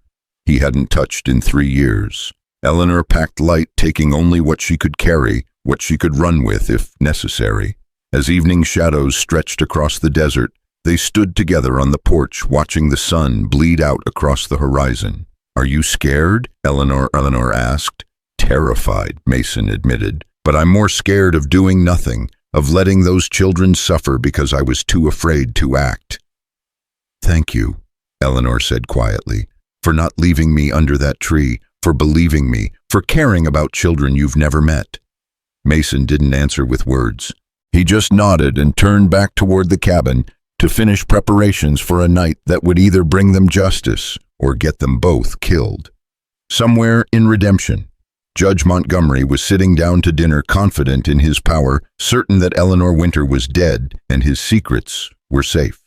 he hadn't touched in 3 years. Eleanor packed light, taking only what she could carry, what she could run with if necessary. As evening shadows stretched across the desert, they stood together on the porch, watching the sun bleed out across the horizon. Are you scared? Eleanor asked. Terrified, Mason admitted. But I'm more scared of doing nothing, of letting those children suffer because I was too afraid to act. Thank you, Eleanor said quietly, for not leaving me under that tree, for believing me, for caring about children you've never met. Mason didn't answer with words. He just nodded and turned back toward the cabin to finish preparations for a night that would either bring them justice or get them both killed. Somewhere in Redemption, Judge Montgomery was sitting down to dinner, confident in his power, certain that Eleanor Winter was dead and his secrets were safe.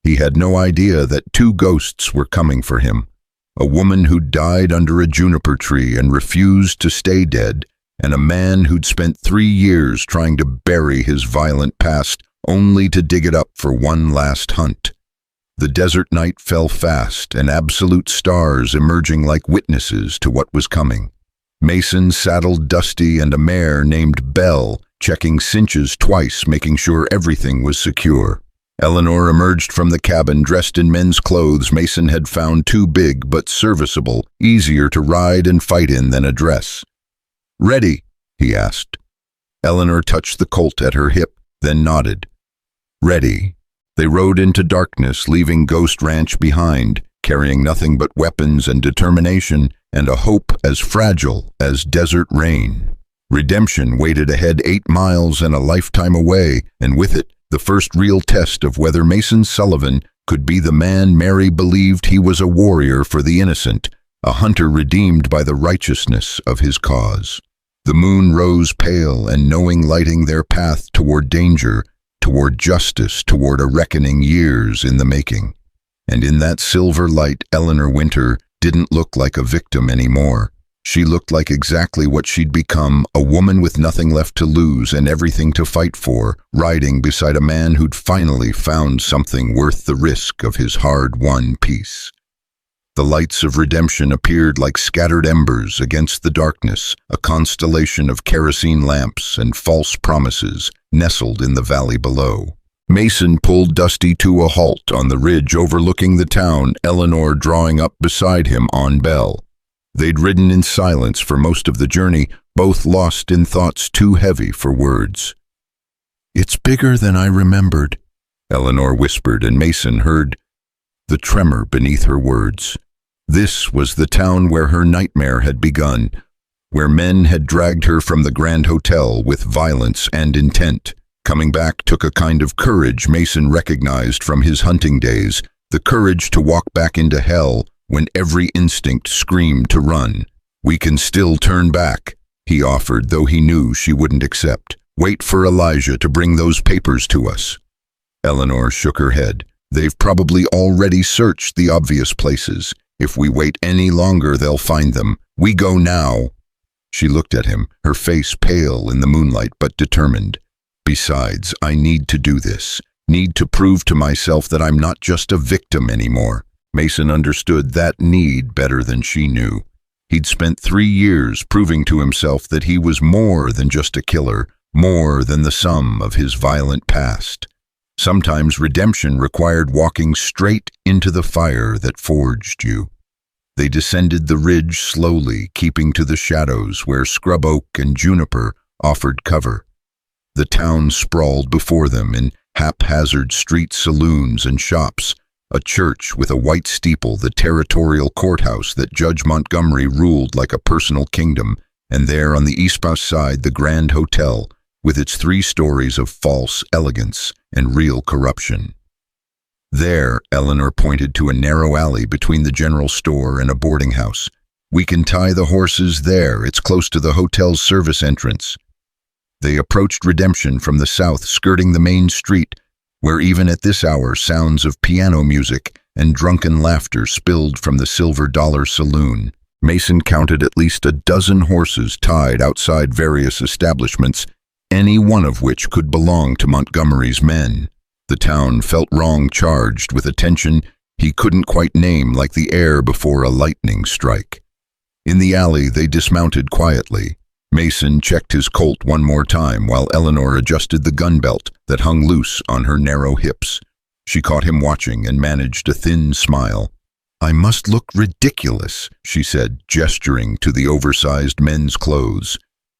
He had no idea that 2 ghosts were coming for him, a woman who'd died under a juniper tree and refused to stay dead, and a man who'd spent 3 years trying to bury his violent past, only to dig it up for one last hunt. The desert night fell fast, and absolute stars emerging like witnesses to what was coming. Mason saddled Dusty and a mare named Belle, checking cinches twice, making sure everything was secure. Eleanor emerged from the cabin dressed in men's clothes Mason had found too big but serviceable, easier to ride and fight in than a dress. Ready? He asked. Eleanor touched the Colt at her hip, then nodded. Ready. They rode into darkness, leaving Ghost Ranch behind, carrying nothing but weapons and determination, and a hope as fragile as desert rain. Redemption waited ahead 8 miles and a lifetime away, and with it, the first real test of whether Mason Sullivan could be the man Mary believed he was, a warrior for the innocent, a hunter redeemed by the righteousness of his cause. The moon rose pale and knowing, lighting their path toward danger, toward justice, toward a reckoning years in the making. And in that silver light, Eleanor Winter didn't look like a victim anymore. She looked like exactly what she'd become, a woman with nothing left to lose and everything to fight for, riding beside a man who'd finally found something worth the risk of his hard-won peace. The lights of Redemption appeared like scattered embers against the darkness, a constellation of kerosene lamps and false promises nestled in the valley below. Mason pulled Dusty to a halt on the ridge overlooking the town, Eleanor drawing up beside him on Belle. They'd ridden in silence for most of the journey, both lost in thoughts too heavy for words. "It's bigger than I remembered," Eleanor whispered, and Mason heard the tremor beneath her words. This was the town where her nightmare had begun, where men had dragged her from the Grand Hotel with violence and intent. Coming back took a kind of courage Mason recognized from his hunting days, the courage to walk back into hell when every instinct screamed to run. "We can still turn back," he offered, though he knew she wouldn't accept. "Wait for Elijah to bring those papers to us." Eleanor shook her head. "They've probably already searched the obvious places. If we wait any longer, they'll find them. We go now." She looked at him, her face pale in the moonlight but determined. "Besides, I need to do this. Need to prove to myself that I'm not just a victim anymore." Mason understood that need better than she knew. He'd spent 3 years proving to himself that he was more than just a killer, more than the sum of his violent past. Sometimes redemption required walking straight into the fire that forged you. They descended the ridge slowly, keeping to the shadows where scrub oak and juniper offered cover. The town sprawled before them in haphazard street saloons and shops, a church with a white steeple, the territorial courthouse that Judge Montgomery ruled like a personal kingdom, and there on the eastbound side the Grand Hotel, with its 3 stories of false elegance and real corruption. There, Eleanor pointed to a narrow alley between the general store and a boarding house. "We can tie the horses there. It's close to the hotel's service entrance." They approached Redemption from the south, skirting the main street, where even at this hour sounds of piano music and drunken laughter spilled from the Silver Dollar Saloon. Mason counted at least a dozen horses tied outside various establishments, any one of which could belong to Montgomery's men. The town felt wrong, charged with a tension he couldn't quite name, like the air before a lightning strike. In the alley, they dismounted quietly. Mason checked his Colt one more time while Eleanor adjusted the gun belt that hung loose on her narrow hips. She caught him watching and managed a thin smile. "I must look ridiculous," she said, gesturing to the oversized men's clothes.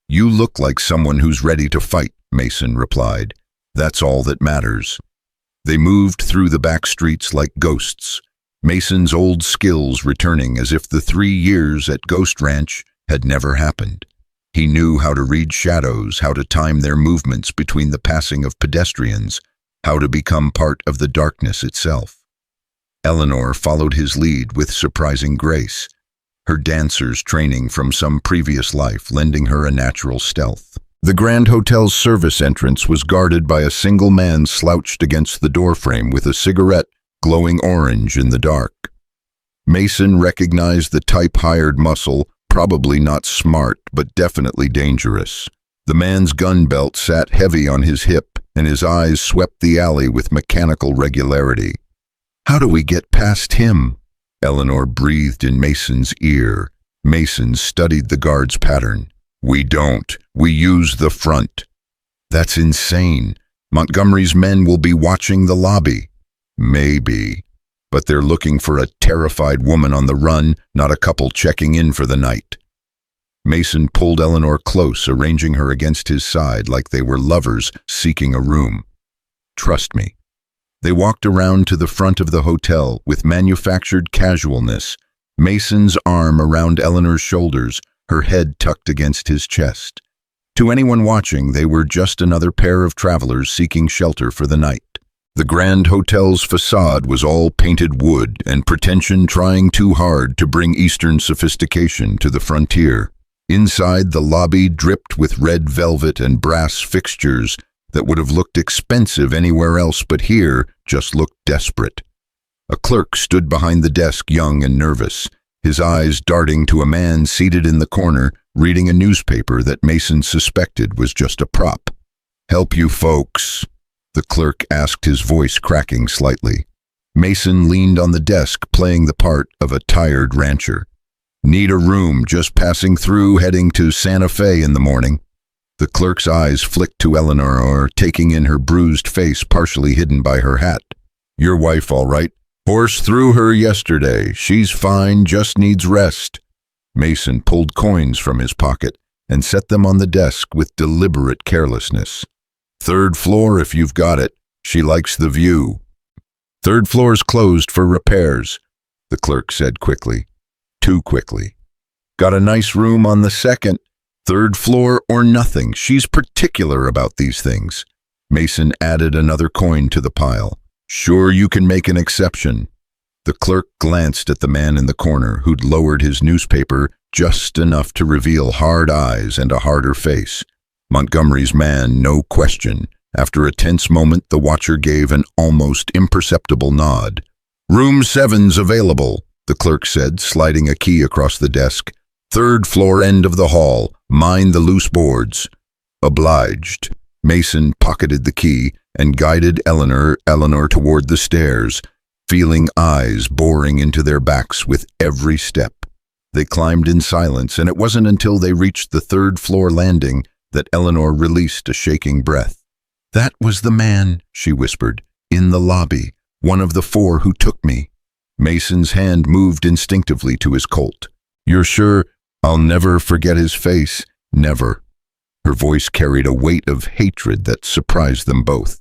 "You look like someone who's ready to fight," Mason replied. "That's all that matters." They moved through the back streets like ghosts, Mason's old skills returning as if the 3 years at Ghost Ranch had never happened. He knew how to read shadows, how to time their movements between the passing of pedestrians, how to become part of the darkness itself. Eleanor followed his lead with surprising grace, her dancer's training from some previous life lending her a natural stealth. The Grand Hotel's service entrance was guarded by a single man slouched against the doorframe with a cigarette glowing orange in the dark. Mason recognized the type-hired muscle, probably not smart, but definitely dangerous. The man's gun belt sat heavy on his hip, and his eyes swept the alley with mechanical regularity. "How do we get past him?" Eleanor breathed in Mason's ear. Mason studied the guard's pattern. "We don't. We use the front." "That's insane. Montgomery's men will be watching the lobby." "Maybe. But they're looking for a terrified woman on the run, not a couple checking in for the night." Mason pulled Eleanor close, arranging her against his side like they were lovers seeking a room. "Trust me." They walked around to the front of the hotel with manufactured casualness, Mason's arm around Eleanor's shoulders, her head tucked against his chest. To anyone watching, they were just another pair of travelers seeking shelter for the night. The Grand Hotel's facade was all painted wood, and pretension trying too hard to bring Eastern sophistication to the frontier. Inside, the lobby dripped with red velvet and brass fixtures that would have looked expensive anywhere else, but here just looked desperate. A clerk stood behind the desk, young and nervous, his eyes darting to a man seated in the corner, reading a newspaper that Mason suspected was just a prop. "Help you folks?" the clerk asked, his voice cracking slightly. Mason leaned on the desk, playing the part of a tired rancher. "Need a room, just passing through, heading to Santa Fe in the morning." The clerk's eyes flicked to Eleanor, taking in her bruised face partially hidden by her hat. "Your wife all right? Horse threw her yesterday. She's fine, just needs rest." Mason pulled coins from his pocket and set them on the desk with deliberate carelessness. "3rd floor if you've got it. She likes the view." "3rd floor's closed for repairs," the clerk said quickly. Too quickly. "Got a nice room on the 2nd. 3rd floor or nothing. She's particular about these things." Mason added another coin to the pile. "Sure you can make an exception." The clerk glanced at the man in the corner, who'd lowered his newspaper just enough to reveal hard eyes and a harder face. Montgomery's man, no question. After a tense moment, the watcher gave an almost imperceptible nod. "Room 7's available," the clerk said, sliding a key across the desk. "3rd floor end of the hall. Mind the loose boards." "Obliged." Mason pocketed the key and guided Eleanor toward the stairs, feeling eyes boring into their backs with every step. They climbed in silence, and it wasn't until they reached the 3rd floor landing that Eleanor released a shaking breath. "That was the man," she whispered, "in the lobby, one of the 4 who took me." Mason's hand moved instinctively to his Colt. "You're sure I'll never forget his face?" "Never." Her voice carried a weight of hatred that surprised them both.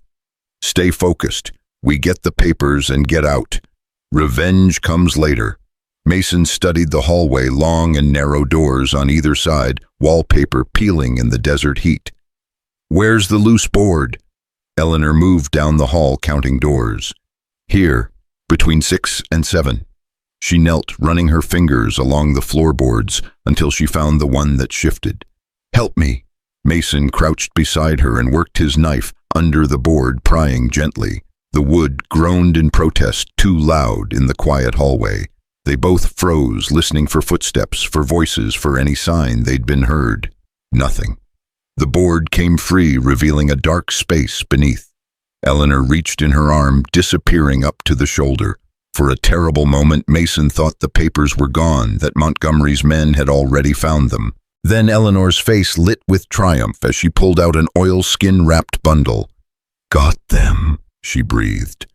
"Stay focused. We get the papers and get out. Revenge comes later." Mason studied the hallway, long and narrow doors on either side, wallpaper peeling in the desert heat. "Where's the loose board?" Eleanor moved down the hall, counting doors. "Here, between 6 and 7. She knelt, running her fingers along the floorboards until she found the one that shifted. "Help me." Mason crouched beside her and worked his knife under the board, prying gently. The wood groaned in protest, too loud in the quiet hallway. They both froze, listening for footsteps, for voices, for any sign they'd been heard. Nothing. The board came free, revealing a dark space beneath. Eleanor reached in her arm, disappearing up to the shoulder. For a terrible moment, Mason thought the papers were gone, that Montgomery's men had already found them. Then Eleanor's face lit with triumph as she pulled out an oilskin-wrapped bundle. "Got them," she breathed.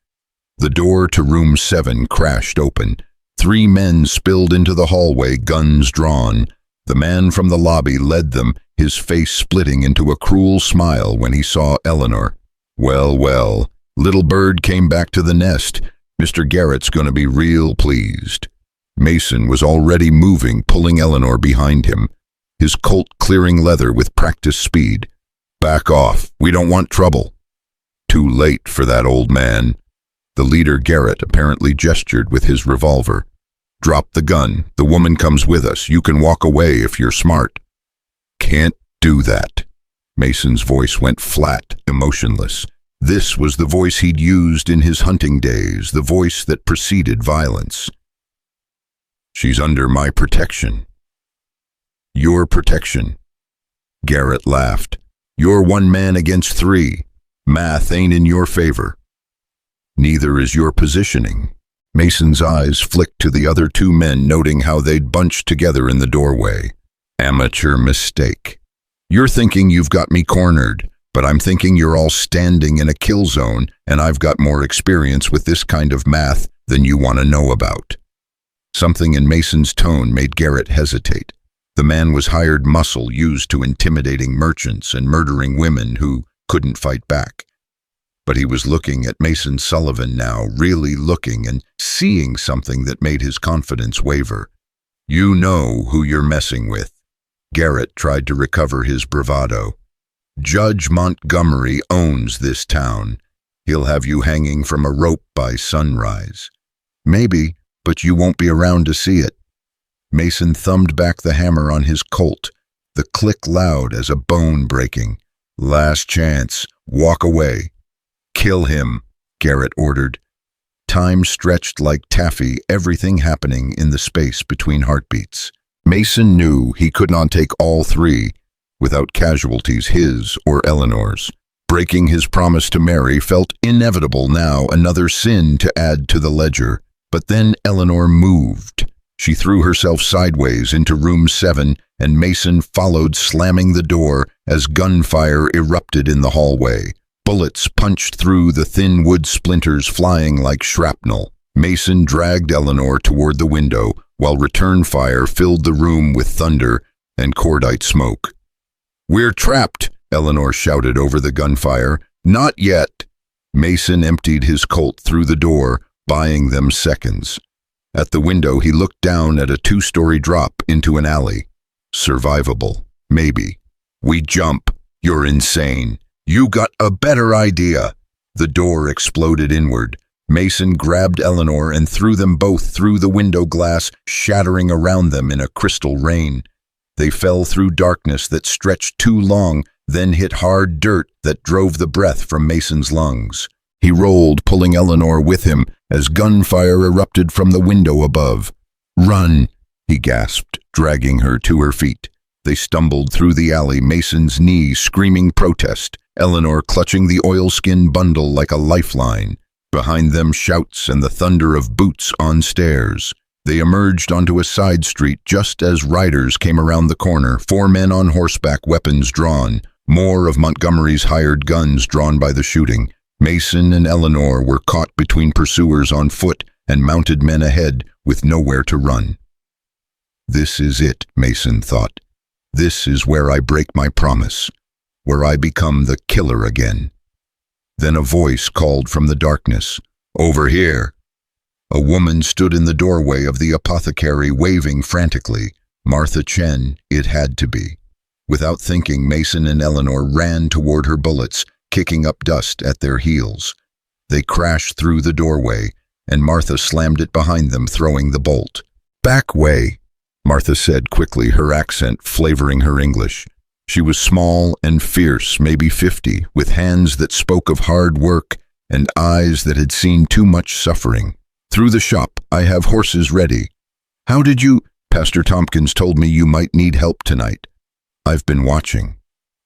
The door to room 7 crashed open. 3 men spilled into the hallway, guns drawn. The man from the lobby led them, his face splitting into a cruel smile when he saw Eleanor. "Well, well, little bird came back to the nest. Mr. Garrett's going to be real pleased." Mason was already moving, pulling Eleanor behind him, his Colt clearing leather with practiced speed. "Back off. We don't want trouble." Too late for that old man. The leader, Garrett, apparently gestured with his revolver. "Drop the gun. The woman comes with us. You can walk away if you're smart." "Can't do that." Mason's voice went flat, emotionless. This was the voice he'd used in his hunting days, the voice that preceded violence. "She's under my protection." "Your protection." Garrett laughed. "You're 1 man against 3. Math ain't in your favor." "Neither is your positioning." Mason's eyes flicked to the other 2 men, noting how they'd bunched together in the doorway. "Amateur mistake. You're thinking you've got me cornered, but I'm thinking you're all standing in a kill zone, and I've got more experience with this kind of math than you want to know about." Something in Mason's tone made Garrett hesitate. The man was hired muscle used to intimidating merchants and murdering women who couldn't fight back. But he was looking at Mason Sullivan now, really looking and seeing something that made his confidence waver. "You know who you're messing with." Garrett tried to recover his bravado. "Judge Montgomery owns this town. He'll have you hanging from a rope by sunrise." "Maybe, but you won't be around to see it." Mason thumbed back the hammer on his Colt, the click loud as a bone breaking. "Last chance. Walk away." "Kill him," Garrett ordered. Time stretched like taffy, everything happening in the space between heartbeats. Mason knew he could not take all 3 without casualties, his or Eleanor's. Breaking his promise to Mary felt inevitable now, another sin to add to the ledger. But then Eleanor moved. She threw herself sideways into room 7, and Mason followed, slamming the door as gunfire erupted in the hallway. Bullets punched through the thin wood splinters, flying like shrapnel. Mason dragged Eleanor toward the window, while return fire filled the room with thunder and cordite smoke. "We're trapped," Eleanor shouted over the gunfire. "Not yet." Mason emptied his Colt through the door, buying them seconds. At the window, he looked down at a 2-story drop into an alley. Survivable, maybe. "We jump. You're insane. You got a better idea." The door exploded inward. Mason grabbed Eleanor and threw them both through the window glass, shattering around them in a crystal rain. They fell through darkness that stretched too long, then hit hard dirt that drove the breath from Mason's lungs. He rolled, pulling Eleanor with him as gunfire erupted from the window above. "Run," he gasped, dragging her to her feet. They stumbled through the alley, Mason's knee screaming protest, Eleanor clutching the oilskin bundle like a lifeline. Behind them, shouts and the thunder of boots on stairs. They emerged onto a side street just as riders came around the corner, 4 men on horseback, weapons drawn, more of Montgomery's hired guns drawn by the shooting. Mason and Eleanor were caught between pursuers on foot, and mounted men ahead with nowhere to run. This is it, Mason thought. This is where I break my promise, where I become the killer again. Then a voice called from the darkness, "Over here." A woman stood in the doorway of the apothecary, waving frantically. Martha Chen, it had to be. Without thinking, Mason and Eleanor ran toward her bullets, kicking up dust at their heels. They crashed through the doorway, and Martha slammed it behind them, throwing the bolt. "Back way," Martha said quickly, her accent flavoring her English. She was small and fierce, maybe 50, with hands that spoke of hard work and eyes that had seen too much suffering. "Through the shop, I have horses ready." "How did you—" "Pastor Tompkins told me you might need help tonight. I've been watching."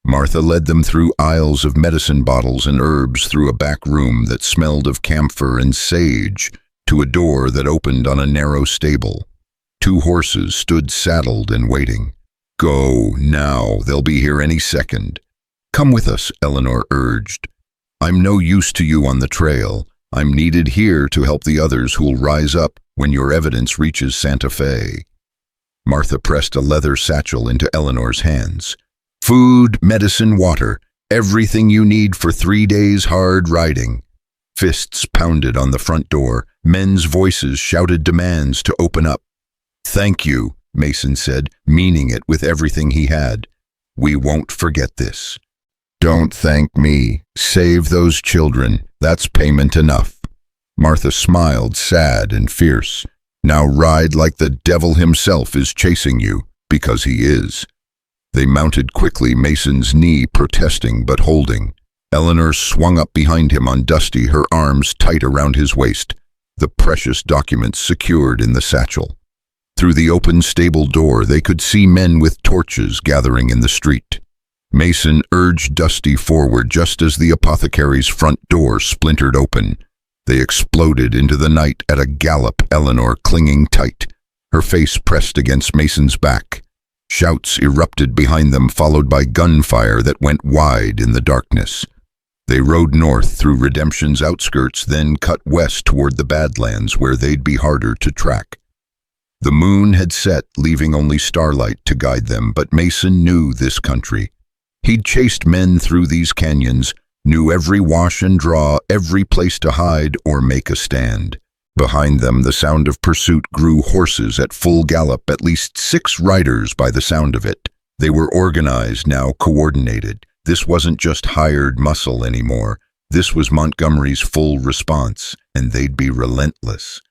Martha led them through aisles of medicine bottles and herbs, through a back room that smelled of camphor and sage, to a door that opened on a narrow stable. 2 horses stood saddled and waiting. "Go, now, they'll be here any second." "Come with us," Eleanor urged. "I'm no use to you on the trail. I'm needed here to help the others who'll rise up when your evidence reaches Santa Fe." Martha pressed a leather satchel into Eleanor's hands. "Food, medicine, water, everything you need for 3 days hard riding." Fists pounded on the front door. Men's voices shouted demands to open up. "Thank you," Mason said, meaning it with everything he had. "We won't forget this." "Don't thank me. Save those children. That's payment enough." Martha smiled, sad and fierce. "Now ride like the devil himself is chasing you, because he is." They mounted quickly, Mason's knee protesting but holding. Eleanor swung up behind him on Dusty, her arms tight around his waist, the precious documents secured in the satchel. Through the open stable door, they could see men with torches gathering in the street. Mason urged Dusty forward just as the apothecary's front door splintered open. They exploded into the night at a gallop, Eleanor clinging tight, her face pressed against Mason's back. Shouts erupted behind them, followed by gunfire that went wide in the darkness. They rode north through Redemption's outskirts, then cut west toward the Badlands, where they'd be harder to track. The moon had set, leaving only starlight to guide them, but Mason knew this country. He'd chased men through these canyons, knew every wash and draw, every place to hide or make a stand. Behind them, the sound of pursuit grew. Horses at full gallop, at least 6 riders by the sound of it. They were organized now, coordinated. This wasn't just hired muscle anymore. This was Montgomery's full response, and they'd be relentless.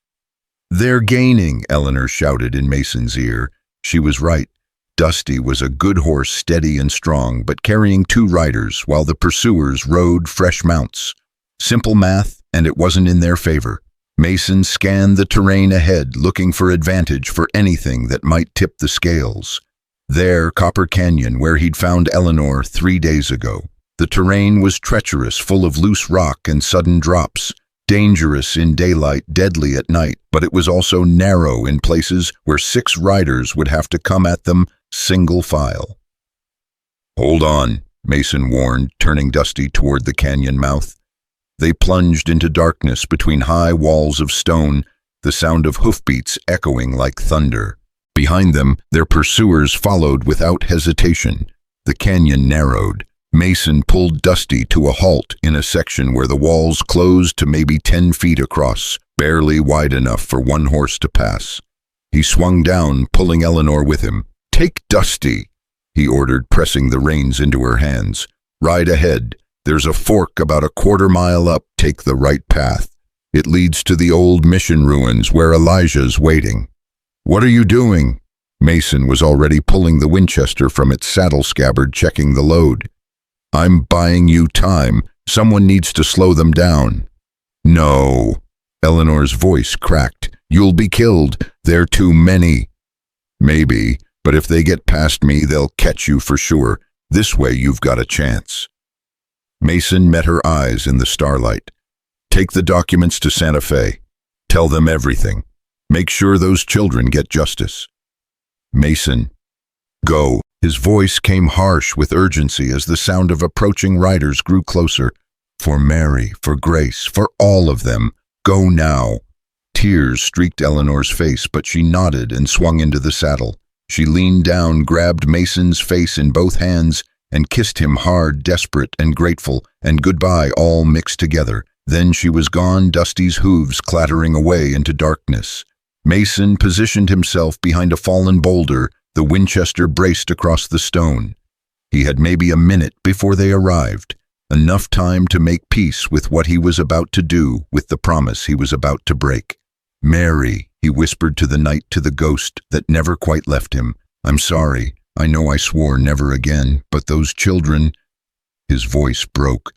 "They're gaining," Eleanor shouted in Mason's ear. She was right. Dusty was a good horse, steady and strong, but carrying 2 riders, while the pursuers rode fresh mounts. Simple math, and it wasn't in their favor. Mason scanned the terrain ahead, looking for advantage, for anything that might tip the scales. There, Copper Canyon, where he'd found Eleanor 3 days ago. The terrain was treacherous, full of loose rock and sudden drops. Dangerous in daylight, deadly at night, but it was also narrow in places where 6 riders would have to come at them single file. "Hold on," Mason warned, turning Dusty toward the canyon mouth. They plunged into darkness between high walls of stone, the sound of hoofbeats echoing like thunder. Behind them, their pursuers followed without hesitation. The canyon narrowed. Mason pulled Dusty to a halt in a section where the walls closed to maybe 10 feet across, barely wide enough for 1 horse to pass. He swung down, pulling Eleanor with him. "Take Dusty," he ordered, pressing the reins into her hands. "Ride ahead. There's a fork about a 1/4 mile up. Take the right path. It leads to the old mission ruins where Elijah's waiting." "What are you doing?" Mason was already pulling the Winchester from its saddle scabbard, checking the load. "I'm buying you time. Someone needs to slow them down." "No." Eleanor's voice cracked. "You'll be killed. They're too many." "Maybe, but if they get past me, they'll catch you for sure. This way you've got a chance." Mason met her eyes in the starlight. "Take the documents to Santa Fe. Tell them everything. Make sure those children get justice." "Mason, go." His voice came harsh with urgency as the sound of approaching riders grew closer. "For Mary, for Grace, for all of them, go now. Tears streaked Eleanor's face, but she nodded and swung into the saddle. She leaned down, grabbed Mason's face in both hands, and kissed him hard, desperate and grateful, and goodbye all mixed together. Then she was gone, Dusty's hooves clattering away into darkness. Mason positioned himself behind a fallen boulder, the Winchester braced across the stone. He had maybe a minute before they arrived, enough time to make peace with what he was about to do, with the promise he was about to break. "Mary," he whispered to the night, to the ghost that never quite left him, "I'm sorry. I know I swore never again, but those children—" His voice broke.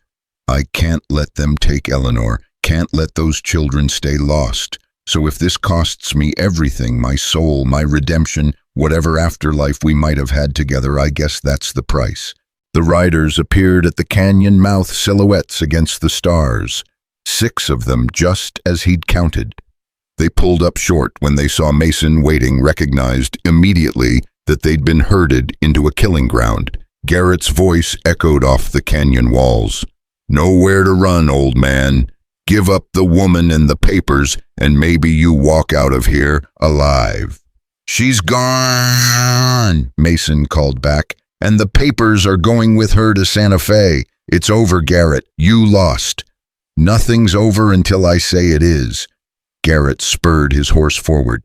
"I can't let them take Eleanor, can't let those children stay lost. So if this costs me everything, my soul, my redemption, whatever afterlife we might have had together, I guess that's the price." The riders appeared at the canyon mouth, silhouettes against the stars. 6 of them, just as he'd counted. They pulled up short when they saw Mason waiting, recognized immediately that they'd been herded into a killing ground. Garrett's voice echoed off the canyon walls. "Nowhere to run, old man. Give up the woman and the papers, and maybe you walk out of here alive." "She's gone," Mason called back, "and the papers are going with her to Santa Fe. It's over, Garrett. You lost." "Nothing's over until I say it is." Garrett spurred his horse forward.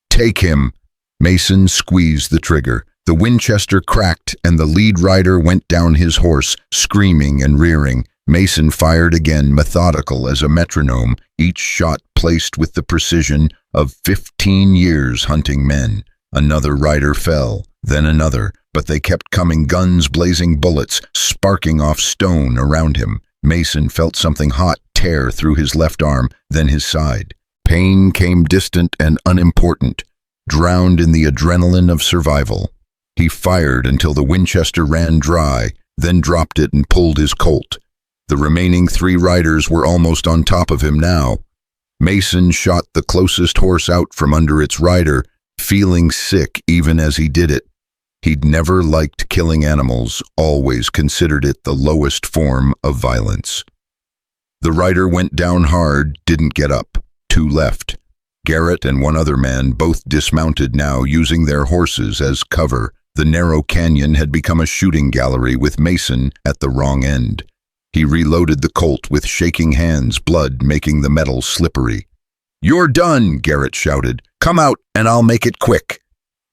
"Take him." Mason squeezed the trigger. The Winchester cracked, and the lead rider went down his horse, screaming and rearing. Mason fired again, methodical as a metronome, each shot placed with the precision of 15 years hunting men. Another rider fell, then another, but they kept coming, guns blazing, bullets sparking off stone around him. Mason felt something hot tear through his left arm, then his side. Pain came distant and unimportant, drowned in the adrenaline of survival. He fired until the Winchester ran dry, then dropped it and pulled his Colt. The remaining 3 riders were almost on top of him now. Mason shot the closest horse out from under its rider, feeling sick even as he did it. He'd never liked killing animals, always considered it the lowest form of violence. The rider went down hard, didn't get up. 2 left. Garrett and 1 other man, both dismounted now, using their horses as cover. The narrow canyon had become a shooting gallery with Mason at the wrong end. He reloaded the Colt with shaking hands, blood making the metal slippery. "You're done," Garrett shouted. "Come out and I'll make it quick."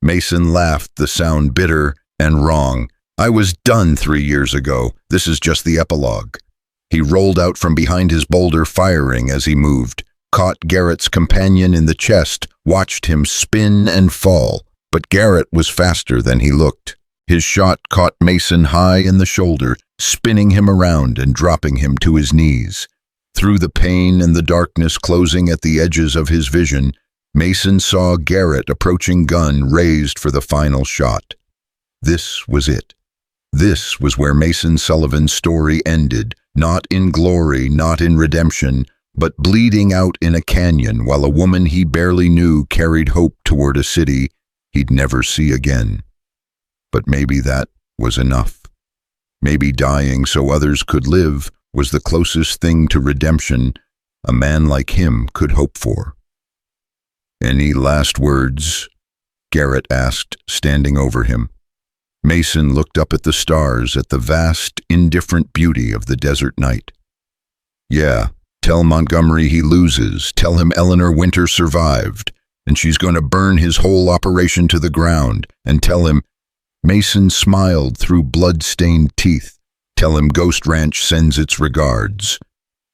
Mason laughed, the sound bitter and wrong. "I was done 3 years ago. This is just the epilogue." He rolled out from behind his boulder, firing as he moved. Caught Garrett's companion in the chest, watched him spin and fall. But Garrett was faster than he looked. His shot caught Mason high in the shoulder, spinning him around and dropping him to his knees. Through the pain and the darkness closing at the edges of his vision, Mason saw Garrett approaching, gun raised for the final shot. This was it. This was where Mason Sullivan's story ended, not in glory, not in redemption, but bleeding out in a canyon while a woman he barely knew carried hope toward a city he'd never see again. But maybe that was enough. Maybe dying so others could live was the closest thing to redemption a man like him could hope for. "Any last words?" Garrett asked, standing over him. Mason looked up at the stars, at the vast, indifferent beauty of the desert night. "Yeah. Tell Montgomery he loses. Tell him Eleanor Winter survived, and she's going to burn his whole operation to the ground. And tell him—" Mason smiled through blood-stained teeth. "Tell him Ghost Ranch sends its regards."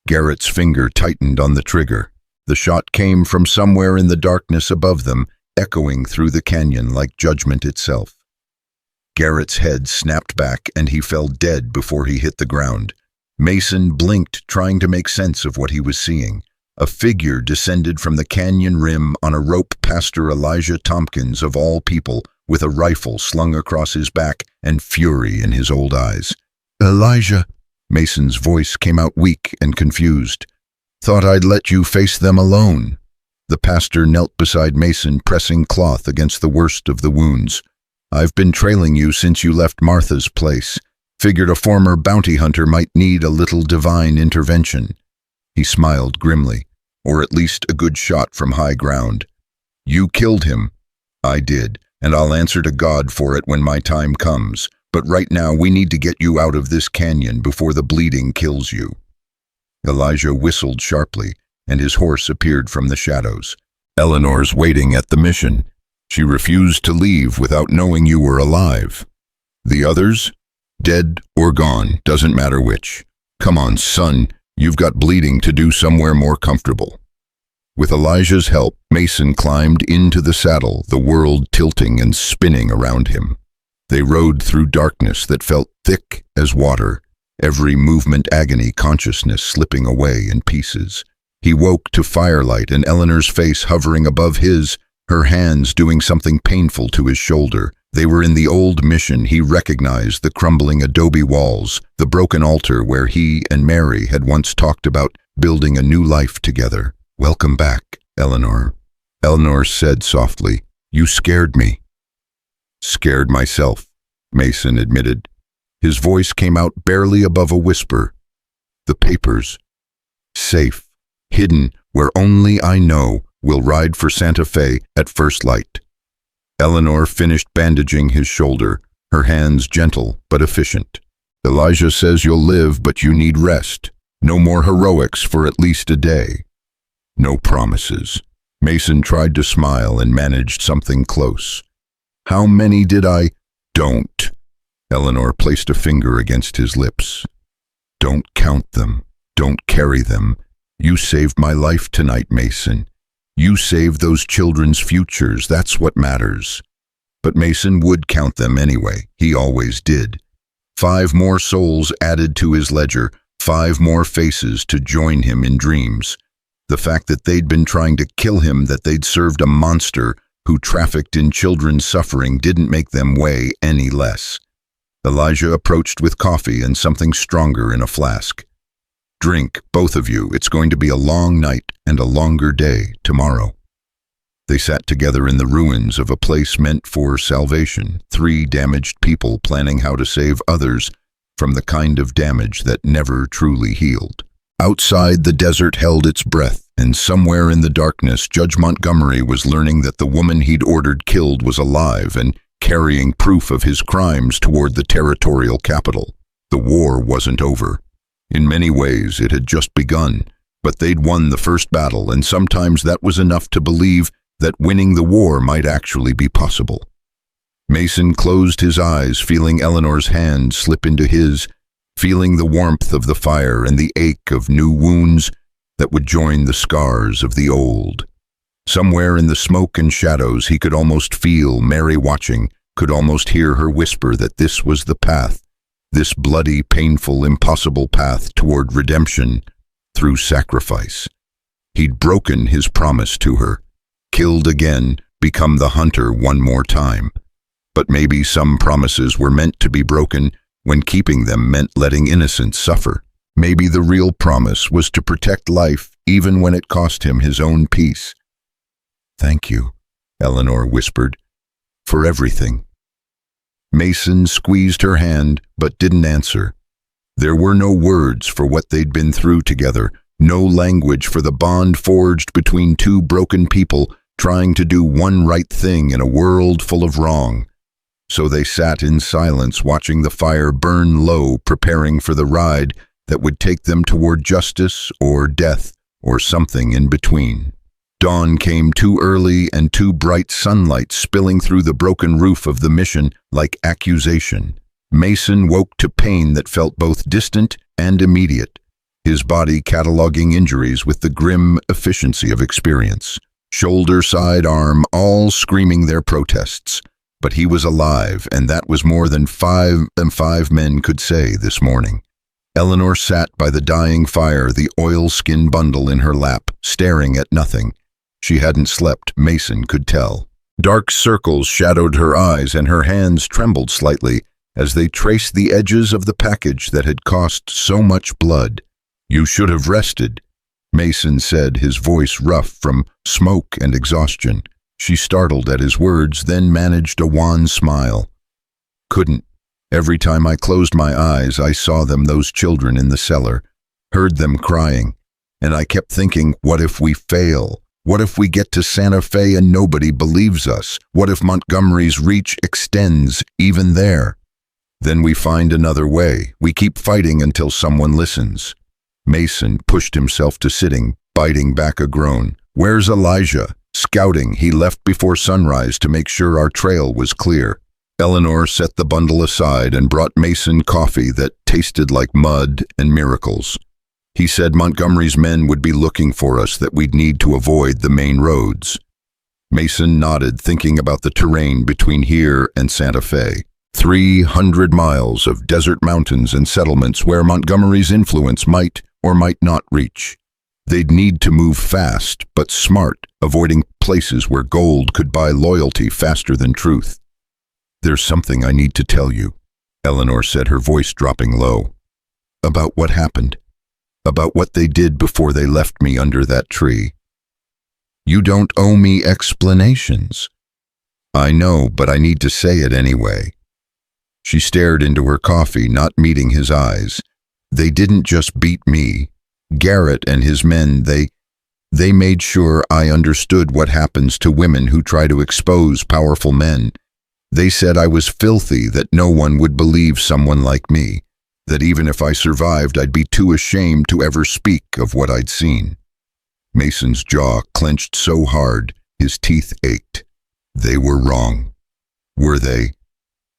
Garrett's finger tightened on the trigger. The shot came from somewhere in the darkness above them, echoing through the canyon like judgment itself. Garrett's head snapped back, and he fell dead before he hit the ground. Mason blinked, trying to make sense of what he was seeing. A figure descended from the canyon rim on a rope, Pastor Elijah Tompkins, of all people, with a rifle slung across his back and fury in his old eyes. "Elijah," Mason's voice came out weak and confused. "Thought I'd let you face them alone." The pastor knelt beside Mason, pressing cloth against the worst of the wounds. "I've been trailing you since you left Martha's place. Figured a former bounty hunter might need a little divine intervention." He smiled grimly. or at least a good shot from high ground. You killed him. I did, and I'll answer to God for it when my time comes. But right now we need to get you out of this canyon before the bleeding kills you." Elijah whistled sharply, and his horse appeared from the shadows. "Eleanor's waiting at the mission. She refused to leave without knowing you were alive. The others? Dead or gone, doesn't matter which. Come on, son, you've got bleeding to do somewhere more comfortable." With Elijah's help, Mason climbed into the saddle, the world tilting and spinning around him. They rode through darkness that felt thick as water, every movement agony, consciousness slipping away in pieces. He woke to firelight and Eleanor's face hovering above his, her hands doing something painful to his shoulder. They were in the old mission. He recognized the crumbling adobe walls, the broken altar where he and Mary had once talked about building a new life together. "Welcome back, Eleanor." Eleanor said softly, "You scared me." "Scared myself," Mason admitted. His voice came out barely above a whisper. "The papers. Safe. Hidden where only I know. We'll ride for Santa Fe at first light." Eleanor finished bandaging his shoulder, her hands gentle but efficient. "Elijah says you'll live, but you need rest. No more heroics for at least a day." "No promises." Mason tried to smile and managed something close. "How many did I—" "Don't." Eleanor placed a finger against his lips. "Don't count them. Don't carry them. You saved my life tonight, Mason. You saved those children's futures. That's what matters." But Mason would count them anyway. He always did. 5 more souls added to his ledger, 5 more faces to join him in dreams. The fact that they'd been trying to kill him, that they'd served a monster who trafficked in children's suffering, didn't make them weigh any less. Elijah approached with coffee and something stronger in a flask. "Drink, both of you. It's going to be a long night and a longer day tomorrow." They sat together in the ruins of a place meant for salvation, 3 damaged people planning how to save others from the kind of damage that never truly healed. Outside, the desert held its breath, and somewhere in the darkness, Judge Montgomery was learning that the woman he'd ordered killed was alive and carrying proof of his crimes toward the territorial capital. The war wasn't over. In many ways, it had just begun, but they'd won the first battle, and sometimes that was enough to believe that winning the war might actually be possible. Mason closed his eyes, feeling Eleanor's hand slip into his, feeling the warmth of the fire and the ache of new wounds that would join the scars of the old. Somewhere in the smoke and shadows, he could almost feel Mary watching, could almost hear her whisper that this was the path, this bloody, painful, impossible path toward redemption through sacrifice. He'd broken his promise to her, killed again, become the hunter one more time. But maybe some promises were meant to be broken when keeping them meant letting innocents suffer. Maybe the real promise was to protect life even when it cost him his own peace. "Thank you," Eleanor whispered, "for everything." Mason squeezed her hand but didn't answer. There were no words for what they'd been through together, no language for the bond forged between 2 broken people trying to do one right thing in a world full of wrong. So they sat in silence, watching the fire burn low, preparing for the ride that would take them toward justice or death or something in between. Dawn came too early, and too bright sunlight spilling through the broken roof of the mission like accusation. Mason woke to pain that felt both distant and immediate, his body cataloging injuries with the grim efficiency of experience. Shoulder, side, arm, all screaming their protests. But he was alive, and that was more than five men could say this morning. Eleanor sat by the dying fire, the oilskin bundle in her lap, staring at nothing. She hadn't slept, Mason could tell. Dark circles shadowed her eyes, and her hands trembled slightly as they traced the edges of the package that had cost so much blood. "You should have rested," Mason said, his voice rough from smoke and exhaustion. She startled at his words, then managed a wan smile. "Couldn't. Every time I closed my eyes, I saw them, those children in the cellar, heard them crying. And I kept thinking, what if we fail? What if we get to Santa Fe and nobody believes us? What if Montgomery's reach extends even there? Then we find another way. We keep fighting until someone listens. Mason pushed himself to sitting, biting back a groan. Where's Elijah? Scouting, he left before sunrise to make sure our trail was clear. Eleanor set the bundle aside and brought Mason coffee that tasted like mud and miracles. He said Montgomery's men would be looking for us, that we'd need to avoid the main roads. Mason nodded, thinking about the terrain between here and Santa Fe. 300 miles of desert mountains and settlements where Montgomery's influence might or might not reach. They'd need to move fast, but smart, avoiding places where gold could buy loyalty faster than truth. There's something I need to tell you, Eleanor said, her voice dropping low. About what happened. About what they did before they left me under that tree. You don't owe me explanations. I know, but I need to say it anyway. She stared into her coffee, not meeting his eyes. They didn't just beat me. Garrett and his men, they made sure I understood what happens to women who try to expose powerful men. They said I was filthy, that no one would believe someone like me, that even if I survived, I'd be too ashamed to ever speak of what I'd seen. Mason's jaw clenched so hard, his teeth ached. They were wrong. Were they?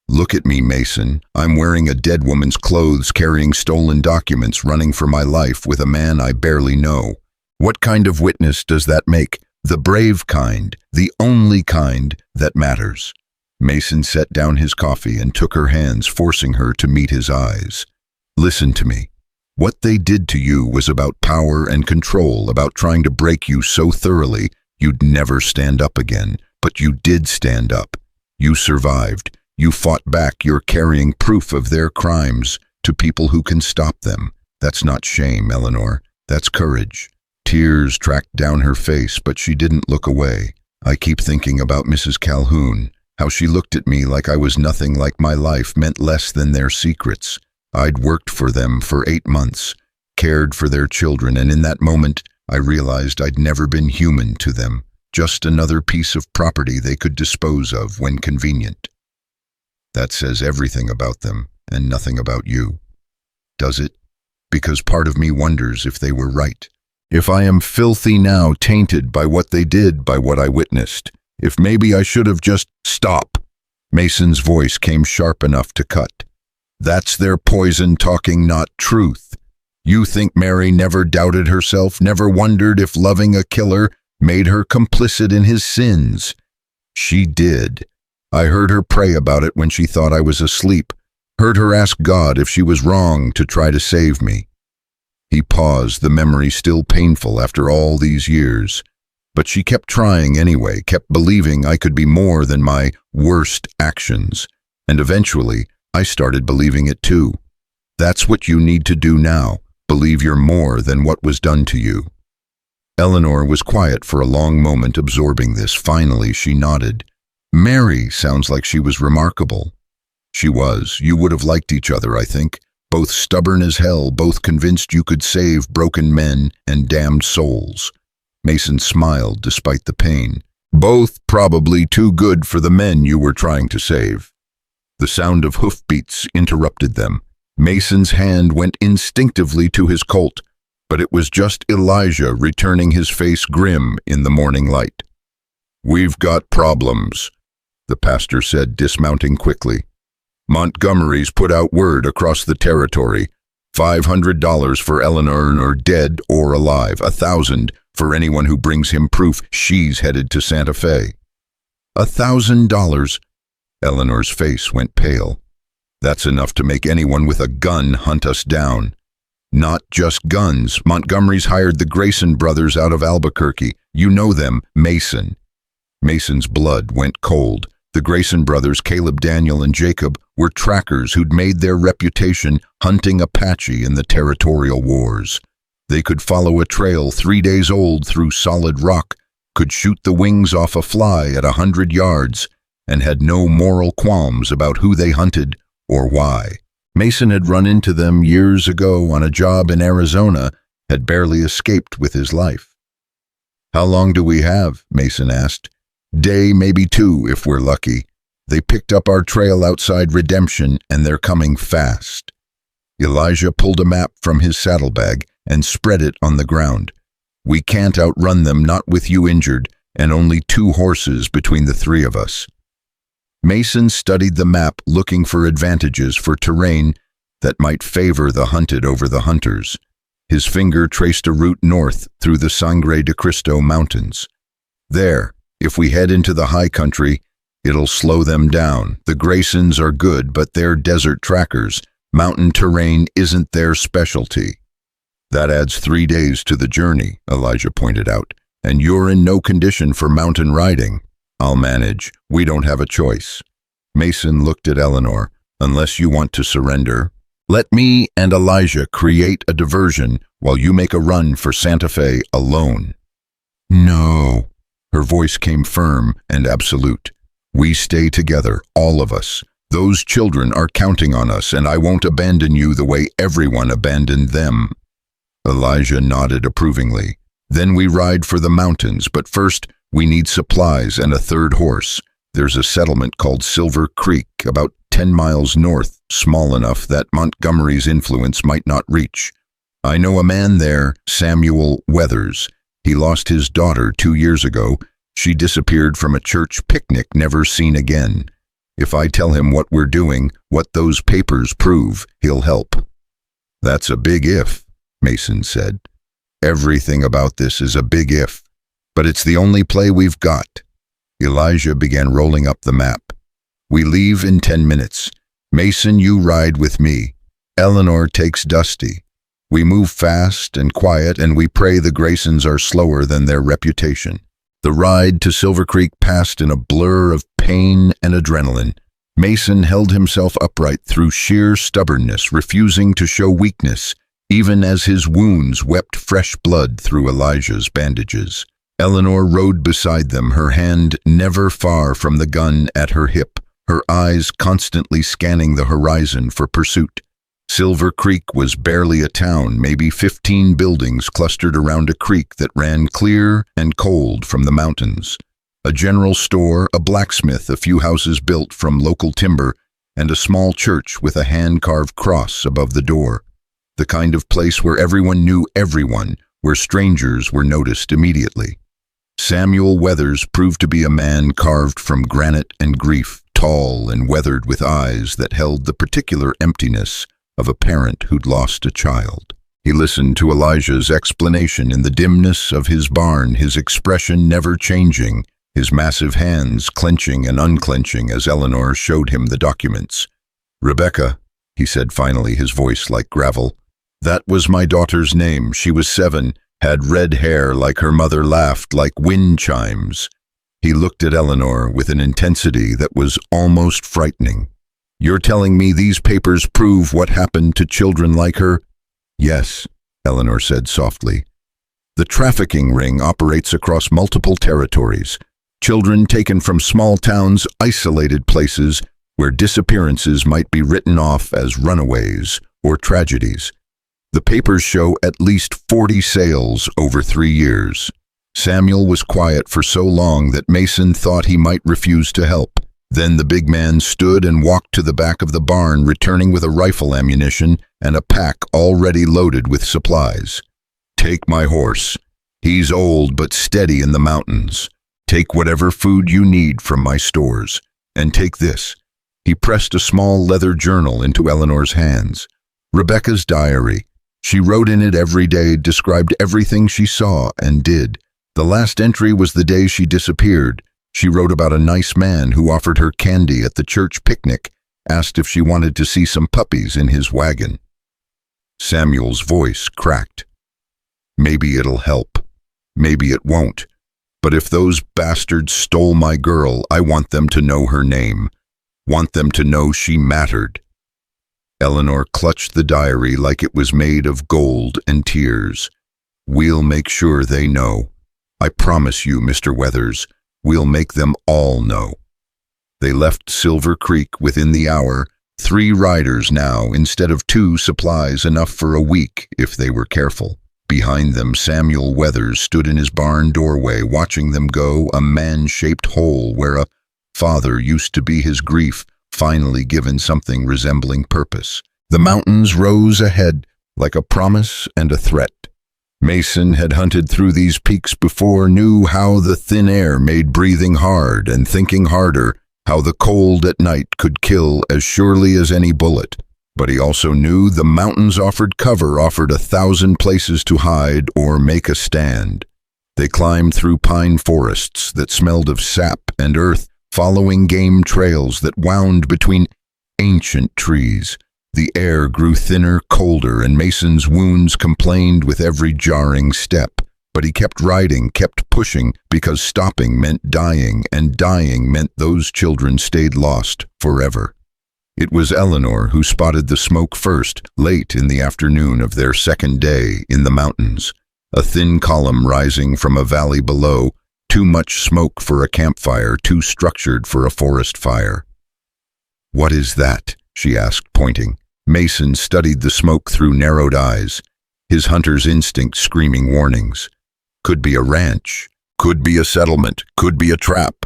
Look at me, Mason. I'm wearing a dead woman's clothes, carrying stolen documents, running for my life with a man I barely know. What kind of witness does that make? The brave kind, the only kind that matters. Mason set down his coffee and took her hands, forcing her to meet his eyes. Listen to me. What they did to you was about power and control, about trying to break you so thoroughly you'd never stand up again. But you did stand up. You survived. You fought back. You're carrying proof of their crimes to people who can stop them. That's not shame, Eleanor. That's courage. Tears tracked down her face, but she didn't look away. I keep thinking about Mrs. Calhoun, how she looked at me like I was nothing, like my life meant less than their secrets. I'd worked for them for 8 months, cared for their children, and in that moment, I realized I'd never been human to them, just another piece of property they could dispose of when convenient. That says everything about them and nothing about you. Does it? Because part of me wonders if they were right. If I am filthy now, tainted by what they did, by what I witnessed. If maybe I should have just stopped. Mason's voice came sharp enough to cut. That's their poison talking, not truth. You think Mary never doubted herself, never wondered if loving a killer made her complicit in his sins? She did. I heard her pray about it when she thought I was asleep, heard her ask God if she was wrong to try to save me. He paused, the memory still painful after all these years. But she kept trying anyway, kept believing I could be more than my worst actions. And eventually, I started believing it too. That's what you need to do now. Believe you're more than what was done to you. Eleanor was quiet for a long moment, absorbing this. Finally, she nodded. Mary sounds like she was remarkable. She was. You would have liked each other, I think. Both stubborn as hell, both convinced you could save broken men and damned souls. Mason smiled despite the pain. Both probably too good for the men you were trying to save. The sound of hoofbeats interrupted them. Mason's hand went instinctively to his Colt, but it was just Elijah, returning, his face grim in the morning light. We've got problems, the pastor said, dismounting quickly. Montgomery's put out word across the territory. $500 for Eleanor, dead or alive. $1,000 for anyone who brings him proof she's headed to Santa Fe. $1,000. Eleanor's face went pale. That's enough to make anyone with a gun hunt us down. Not just guns. Montgomery's hired the Grayson brothers out of Albuquerque. You know them, Mason. Mason's blood went cold. The Grayson brothers, Caleb, Daniel, and Jacob, were trackers who'd made their reputation hunting Apache in the territorial wars. They could follow a trail 3 days old through solid rock, could shoot the wings off a fly at 100 yards, and had no moral qualms about who they hunted or why. Mason had run into them years ago on a job in Arizona, had barely escaped with his life. "How long do we have?" Mason asked. "Day, maybe 2, if we're lucky. They picked up our trail outside Redemption, and they're coming fast." Elijah pulled a map from his saddlebag and spread it on the ground. "We can't outrun them, not with you injured, and only 2 horses between the 3 of us." Mason studied the map, looking for advantages for terrain that might favor the hunted over the hunters. His finger traced a route north through the Sangre de Cristo Mountains. "There, if we head into the high country, it'll slow them down. The Graysons are good, but they're desert trackers. Mountain terrain isn't their specialty." "That adds 3 days to the journey," Elijah pointed out, "and you're in no condition for mountain riding." "I'll manage. We don't have a choice." Mason looked at Eleanor. "Unless you want to surrender, let me and Elijah create a diversion while you make a run for Santa Fe alone." "No." Her voice came firm and absolute. "We stay together, all of us. Those children are counting on us, and I won't abandon you the way everyone abandoned them." Elijah nodded approvingly. "Then we ride for the mountains, but first we need supplies and a 3rd horse. There's a settlement called Silver Creek, about 10 miles north, small enough that Montgomery's influence might not reach. I know a man there, Samuel Weathers. He lost his daughter 2 years ago. She disappeared from a church picnic, never seen again. If I tell him what we're doing, what those papers prove, he'll help." "That's a big if," Mason said. "Everything about this is a big if, but it's the only play we've got." Elijah began rolling up the map. "We leave in 10 minutes. Mason, you ride with me. Eleanor takes Dusty. We move fast and quiet, and we pray the Graysons are slower than their reputation." The ride to Silver Creek passed in a blur of pain and adrenaline. Mason held himself upright through sheer stubbornness, refusing to show weakness, even as his wounds wept fresh blood through Elijah's bandages. Eleanor rode beside them, her hand never far from the gun at her hip, her eyes constantly scanning the horizon for pursuit. Silver Creek was barely a town, maybe 15 buildings clustered around a creek that ran clear and cold from the mountains. A general store, a blacksmith, a few houses built from local timber, and a small church with a hand-carved cross above the door. The kind of place where everyone knew everyone, where strangers were noticed immediately. Samuel Weathers proved to be a man carved from granite and grief, tall and weathered with eyes that held the particular emptiness of a parent who'd lost a child. He listened to Elijah's explanation in the dimness of his barn, his expression never changing, his massive hands clenching and unclenching as Eleanor showed him the documents. "Rebecca," he said finally, his voice like gravel. "That was my daughter's name. She was 7, had red hair like her mother, laughed like wind chimes." He looked at Eleanor with an intensity that was almost frightening. "You're telling me these papers prove what happened to children like her?" "Yes," Eleanor said softly. "The trafficking ring operates across multiple territories. Children taken from small towns, isolated places where disappearances might be written off as runaways or tragedies. The papers show at least 40 sales over 3 years. Samuel was quiet for so long that Mason thought he might refuse to help. Then the big man stood and walked to the back of the barn, returning with a rifle ammunition and a pack already loaded with supplies. "Take my horse. He's old but steady in the mountains. Take whatever food you need from my stores. And take this." He pressed a small leather journal into Eleanor's hands. Rebecca's diary. She wrote in it every day, described everything she saw and did. The last entry was the day she disappeared. She wrote about a nice man who offered her candy at the church picnic, asked if she wanted to see some puppies in his wagon. Samuel's voice cracked. "Maybe it'll help. Maybe it won't. But if those bastards stole my girl, I want them to know her name. Want them to know she mattered." Eleanor clutched the diary like it was made of gold and tears. "We'll make sure they know. I promise you, Mr. Weathers, we'll make them all know." They left Silver Creek within the hour, 3 riders now instead of 2, supplies enough for a week if they were careful. Behind them, Samuel Weathers stood in his barn doorway, watching them go, a man-shaped hole where a father used to be, his grief finally given something resembling purpose. The mountains rose ahead like a promise and a threat. Mason had hunted through these peaks before, knew how the thin air made breathing hard and thinking harder, how the cold at night could kill as surely as any bullet. But he also knew the mountains offered cover, offered 1,000 places to hide or make a stand. They climbed through pine forests that smelled of sap and earth, following game trails that wound between ancient trees. The air grew thinner, colder, and Mason's wounds complained with every jarring step. But he kept riding, kept pushing, because stopping meant dying, and dying meant those children stayed lost forever. It was Eleanor who spotted the smoke first, late in the afternoon of their second day in the mountains. A thin column rising from a valley below, too much smoke for a campfire, too structured for a forest fire. "What is that?" she asked, pointing. Mason studied the smoke through narrowed eyes, his hunter's instinct screaming warnings. Could be a ranch, could be a settlement, could be a trap.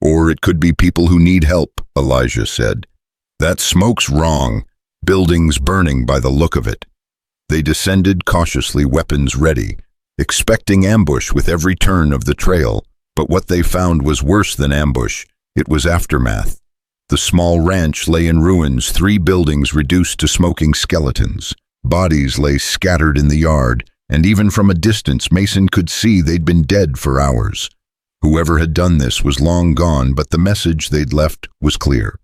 Or it could be people who need help, Elijah said. That smoke's wrong, buildings burning by the look of it. They descended cautiously, weapons ready, expecting ambush with every turn of the trail, but what they found was worse than ambush. It was aftermath. The small ranch lay in ruins, 3 buildings reduced to smoking skeletons. Bodies lay scattered in the yard, and even from a distance Mason could see they'd been dead for hours. Whoever had done this was long gone, but the message they'd left was clear.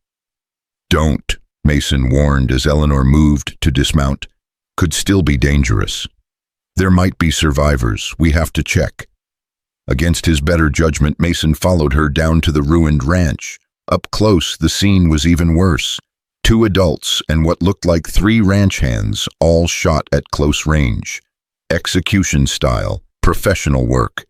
"Don't," Mason warned as Eleanor moved to dismount. "Could still be dangerous. There might be survivors. We have to check." Against his better judgment, Mason followed her down to the ruined ranch. Up close, the scene was even worse. 2 adults and what looked like 3 ranch hands, all shot at close range. Execution style, professional work.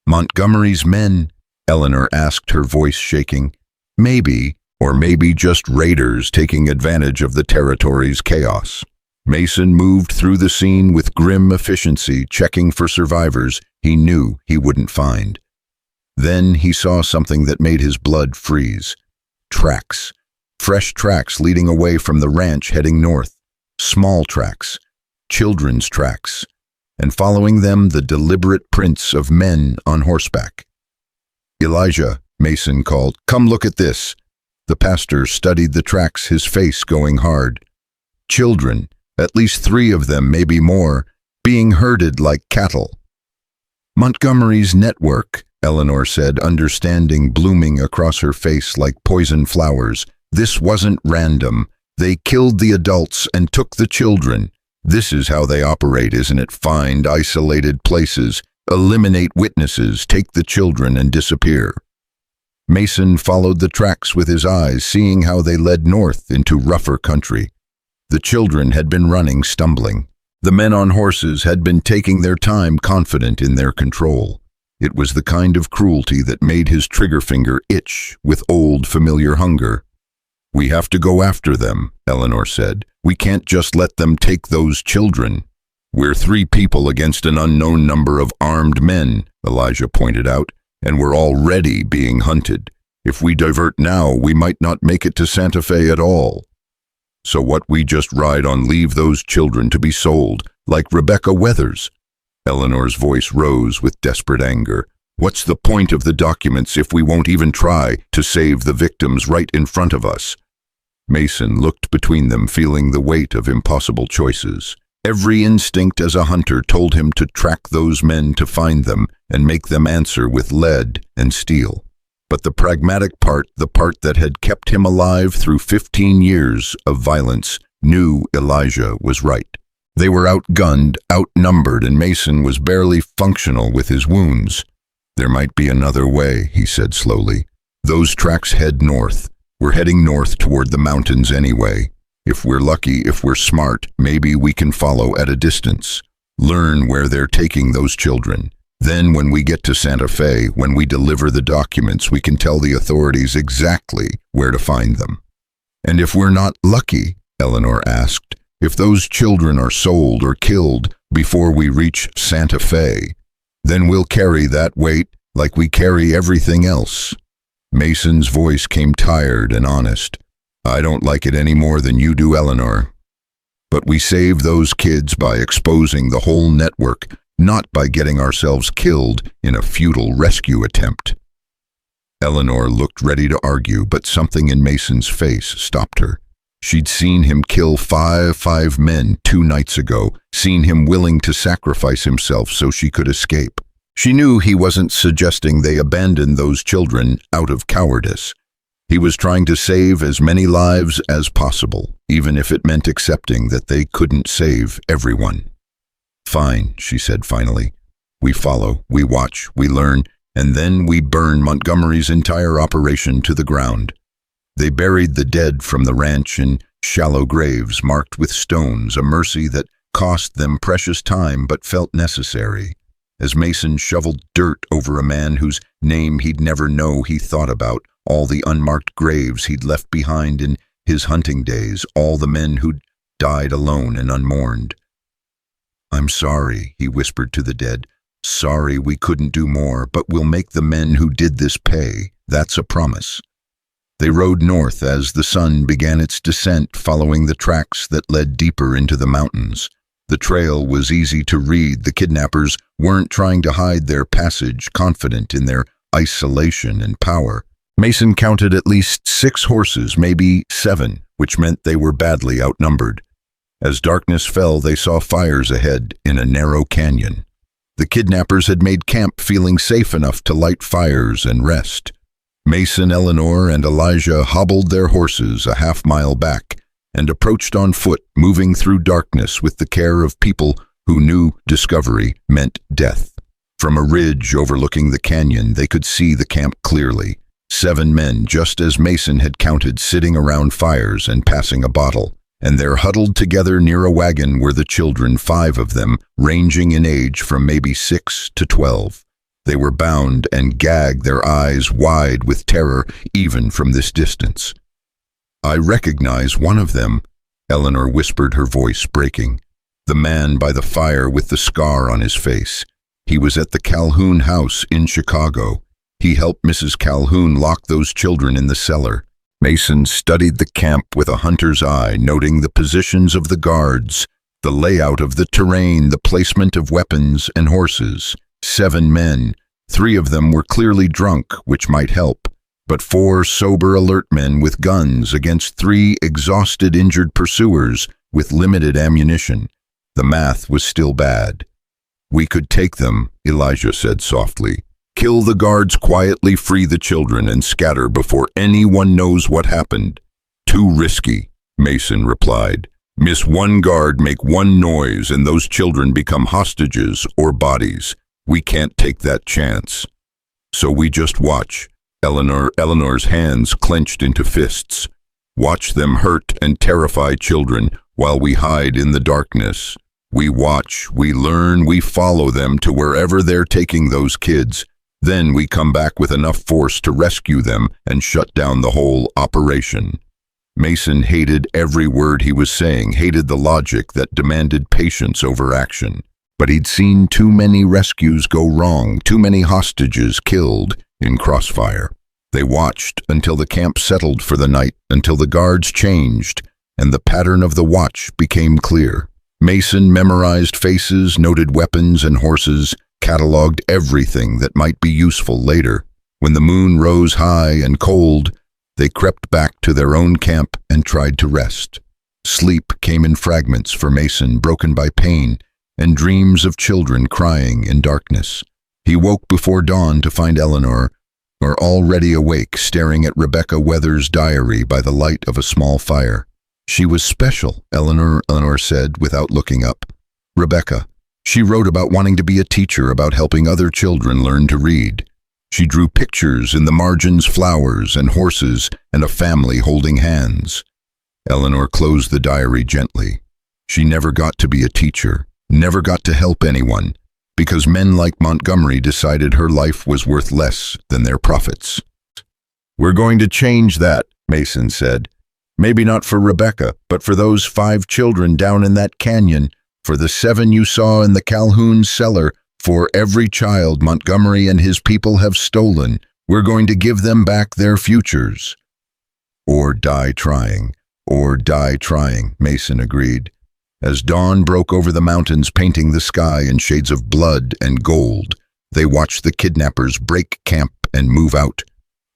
"Montgomery's men?" Eleanor asked, her voice shaking. "Maybe, or maybe just raiders taking advantage of the territory's chaos." Mason moved through the scene with grim efficiency, checking for survivors he knew he wouldn't find. Then he saw something that made his blood freeze. Tracks. Fresh tracks leading away from the ranch heading north. Small tracks. Children's tracks. And following them, the deliberate prints of men on horseback. "Elijah," Mason called, "come look at this." The pastor studied the tracks, his face going hard. Children, at least 3 of them, maybe more, being herded like cattle. "Montgomery's network," Eleanor said, understanding blooming across her face like poison flowers. "This wasn't random. They killed the adults and took the children. This is how they operate, isn't it? Find isolated places, eliminate witnesses, take the children and disappear." Mason followed the tracks with his eyes, seeing how they led north into rougher country. The children had been running, stumbling. The men on horses had been taking their time, confident in their control. It was the kind of cruelty that made his trigger finger itch with old familiar hunger. "We have to go after them," Eleanor said. "We can't just let them take those children." "We're 3 people against an unknown number of armed men," Elijah pointed out, "and we're already being hunted. If we divert now, we might not make it to Santa Fe at all. So what, we just ride on, leave those children to be sold, like Rebecca Weathers?" Eleanor's voice rose with desperate anger. "What's the point of the documents if we won't even try to save the victims right in front of us?" Mason looked between them, feeling the weight of impossible choices. Every instinct as a hunter told him to track those men, to find them, and make them answer with lead and steel. But the pragmatic part, the part that had kept him alive through 15 years of violence, knew Elijah was right. They were outgunned, outnumbered, and Mason was barely functional with his wounds. "There might be another way," he said slowly. "Those tracks head north. We're heading north toward the mountains anyway. If we're lucky, if we're smart, maybe we can follow at a distance. Learn where they're taking those children. Then when we get to Santa Fe, when we deliver the documents, we can tell the authorities exactly where to find them." "And if we're not lucky," Eleanor asked, "if those children are sold or killed, before we reach Santa Fe. Then we'll carry that weight like we carry everything else." Mason's voice came tired and honest. "I don't like it any more than you do, Eleanor. But we save those kids by exposing the whole network, not by getting ourselves killed in a futile rescue attempt." Eleanor looked ready to argue, but something in Mason's face stopped her. She'd seen him kill five men 2 nights ago, seen him willing to sacrifice himself so she could escape. She knew he wasn't suggesting they abandon those children out of cowardice. He was trying to save as many lives as possible, even if it meant accepting that they couldn't save everyone. "Fine," she said finally. "We follow, we watch, we learn, and then we burn Montgomery's entire operation to the ground." They buried the dead from the ranch in shallow graves marked with stones, a mercy that cost them precious time but felt necessary. As Mason shoveled dirt over a man whose name he'd never know, he thought about all the unmarked graves he'd left behind in his hunting days, all the men who'd died alone and unmourned. "I'm sorry," he whispered to the dead. "Sorry we couldn't do more, but we'll make the men who did this pay. That's a promise." They rode north as the sun began its descent, following the tracks that led deeper into the mountains. The trail was easy to read. The kidnappers weren't trying to hide their passage, confident in their isolation and power. Mason counted at least 6 horses, maybe 7, which meant they were badly outnumbered. As darkness fell, they saw fires ahead in a narrow canyon. The kidnappers had made camp, feeling safe enough to light fires and rest. Mason, Eleanor, and Elijah hobbled their horses a half-mile back and approached on foot, moving through darkness with the care of people who knew discovery meant death. From a ridge overlooking the canyon, they could see the camp clearly. 7 men, just as Mason had counted, sitting around fires and passing a bottle. And there, huddled together near a wagon, were the children, 5 of them, ranging in age from maybe 6 to 12. They were bound and gagged, their eyes wide with terror, even from this distance. "I recognize one of them," Eleanor whispered, her voice breaking. "The man by the fire with the scar on his face. He was at the Calhoun house in Chicago. He helped Mrs. Calhoun lock those children in the cellar." Mason studied the camp with a hunter's eye, noting the positions of the guards, the layout of the terrain, the placement of weapons and horses. 7 men. 3 of them were clearly drunk, which might help, but 4 sober, alert men with guns against 3 exhausted, injured pursuers with limited ammunition. The math was still bad. "We could take them," Elijah said softly. "Kill the guards quietly, free the children, and scatter before anyone knows what happened." "Too risky," Mason replied. "Miss one guard, make one noise, and those children become hostages or bodies. We can't take that chance. So we just watch." Eleanor's hands clenched into fists. "Watch them hurt and terrify children while we hide in the darkness. We watch, we learn, we follow them to wherever they're taking those kids. Then we come back with enough force to rescue them and shut down the whole operation." Mason hated every word he was saying, hated the logic that demanded patience over action. But he'd seen too many rescues go wrong, too many hostages killed in crossfire. They watched until the camp settled for the night, until the guards changed, and the pattern of the watch became clear. Mason memorized faces, noted weapons and horses, cataloged everything that might be useful later. When the moon rose high and cold, they crept back to their own camp and tried to rest. Sleep came in fragments for Mason, broken by pain and dreams of children crying in darkness. He woke before dawn to find Eleanor already awake, staring at Rebecca Weather's diary by the light of a small fire. "She was special," Eleanor said without looking up. "Rebecca. She wrote about wanting to be a teacher, about helping other children learn to read. She drew pictures in the margins, flowers and horses and a family holding hands." Eleanor closed the diary gently. She never got to be a teacher, never got to help anyone, because men like Montgomery decided her life was worth less than their profits. "We're going to change that," Mason said. "Maybe not for Rebecca, but for those 5 children down in that canyon, For the 7 you saw in the Calhoun's cellar, for every child Montgomery and his people have stolen, we're going to give them back their futures." "Or die trying, Mason agreed. As dawn broke over the mountains, painting the sky in shades of blood and gold, they watched the kidnappers break camp and move out.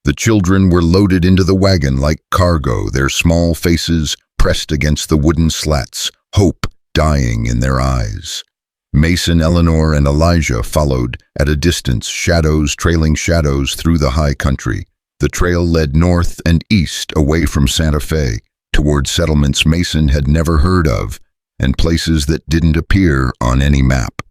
The children were loaded into the wagon like cargo, their small faces pressed against the wooden slats, hope dying in their eyes. Mason, Eleanor, and Elijah followed at a distance, shadows trailing shadows through the high country. The trail led north and east away from Santa Fe, toward settlements Mason had never heard of, and places that didn't appear on any map.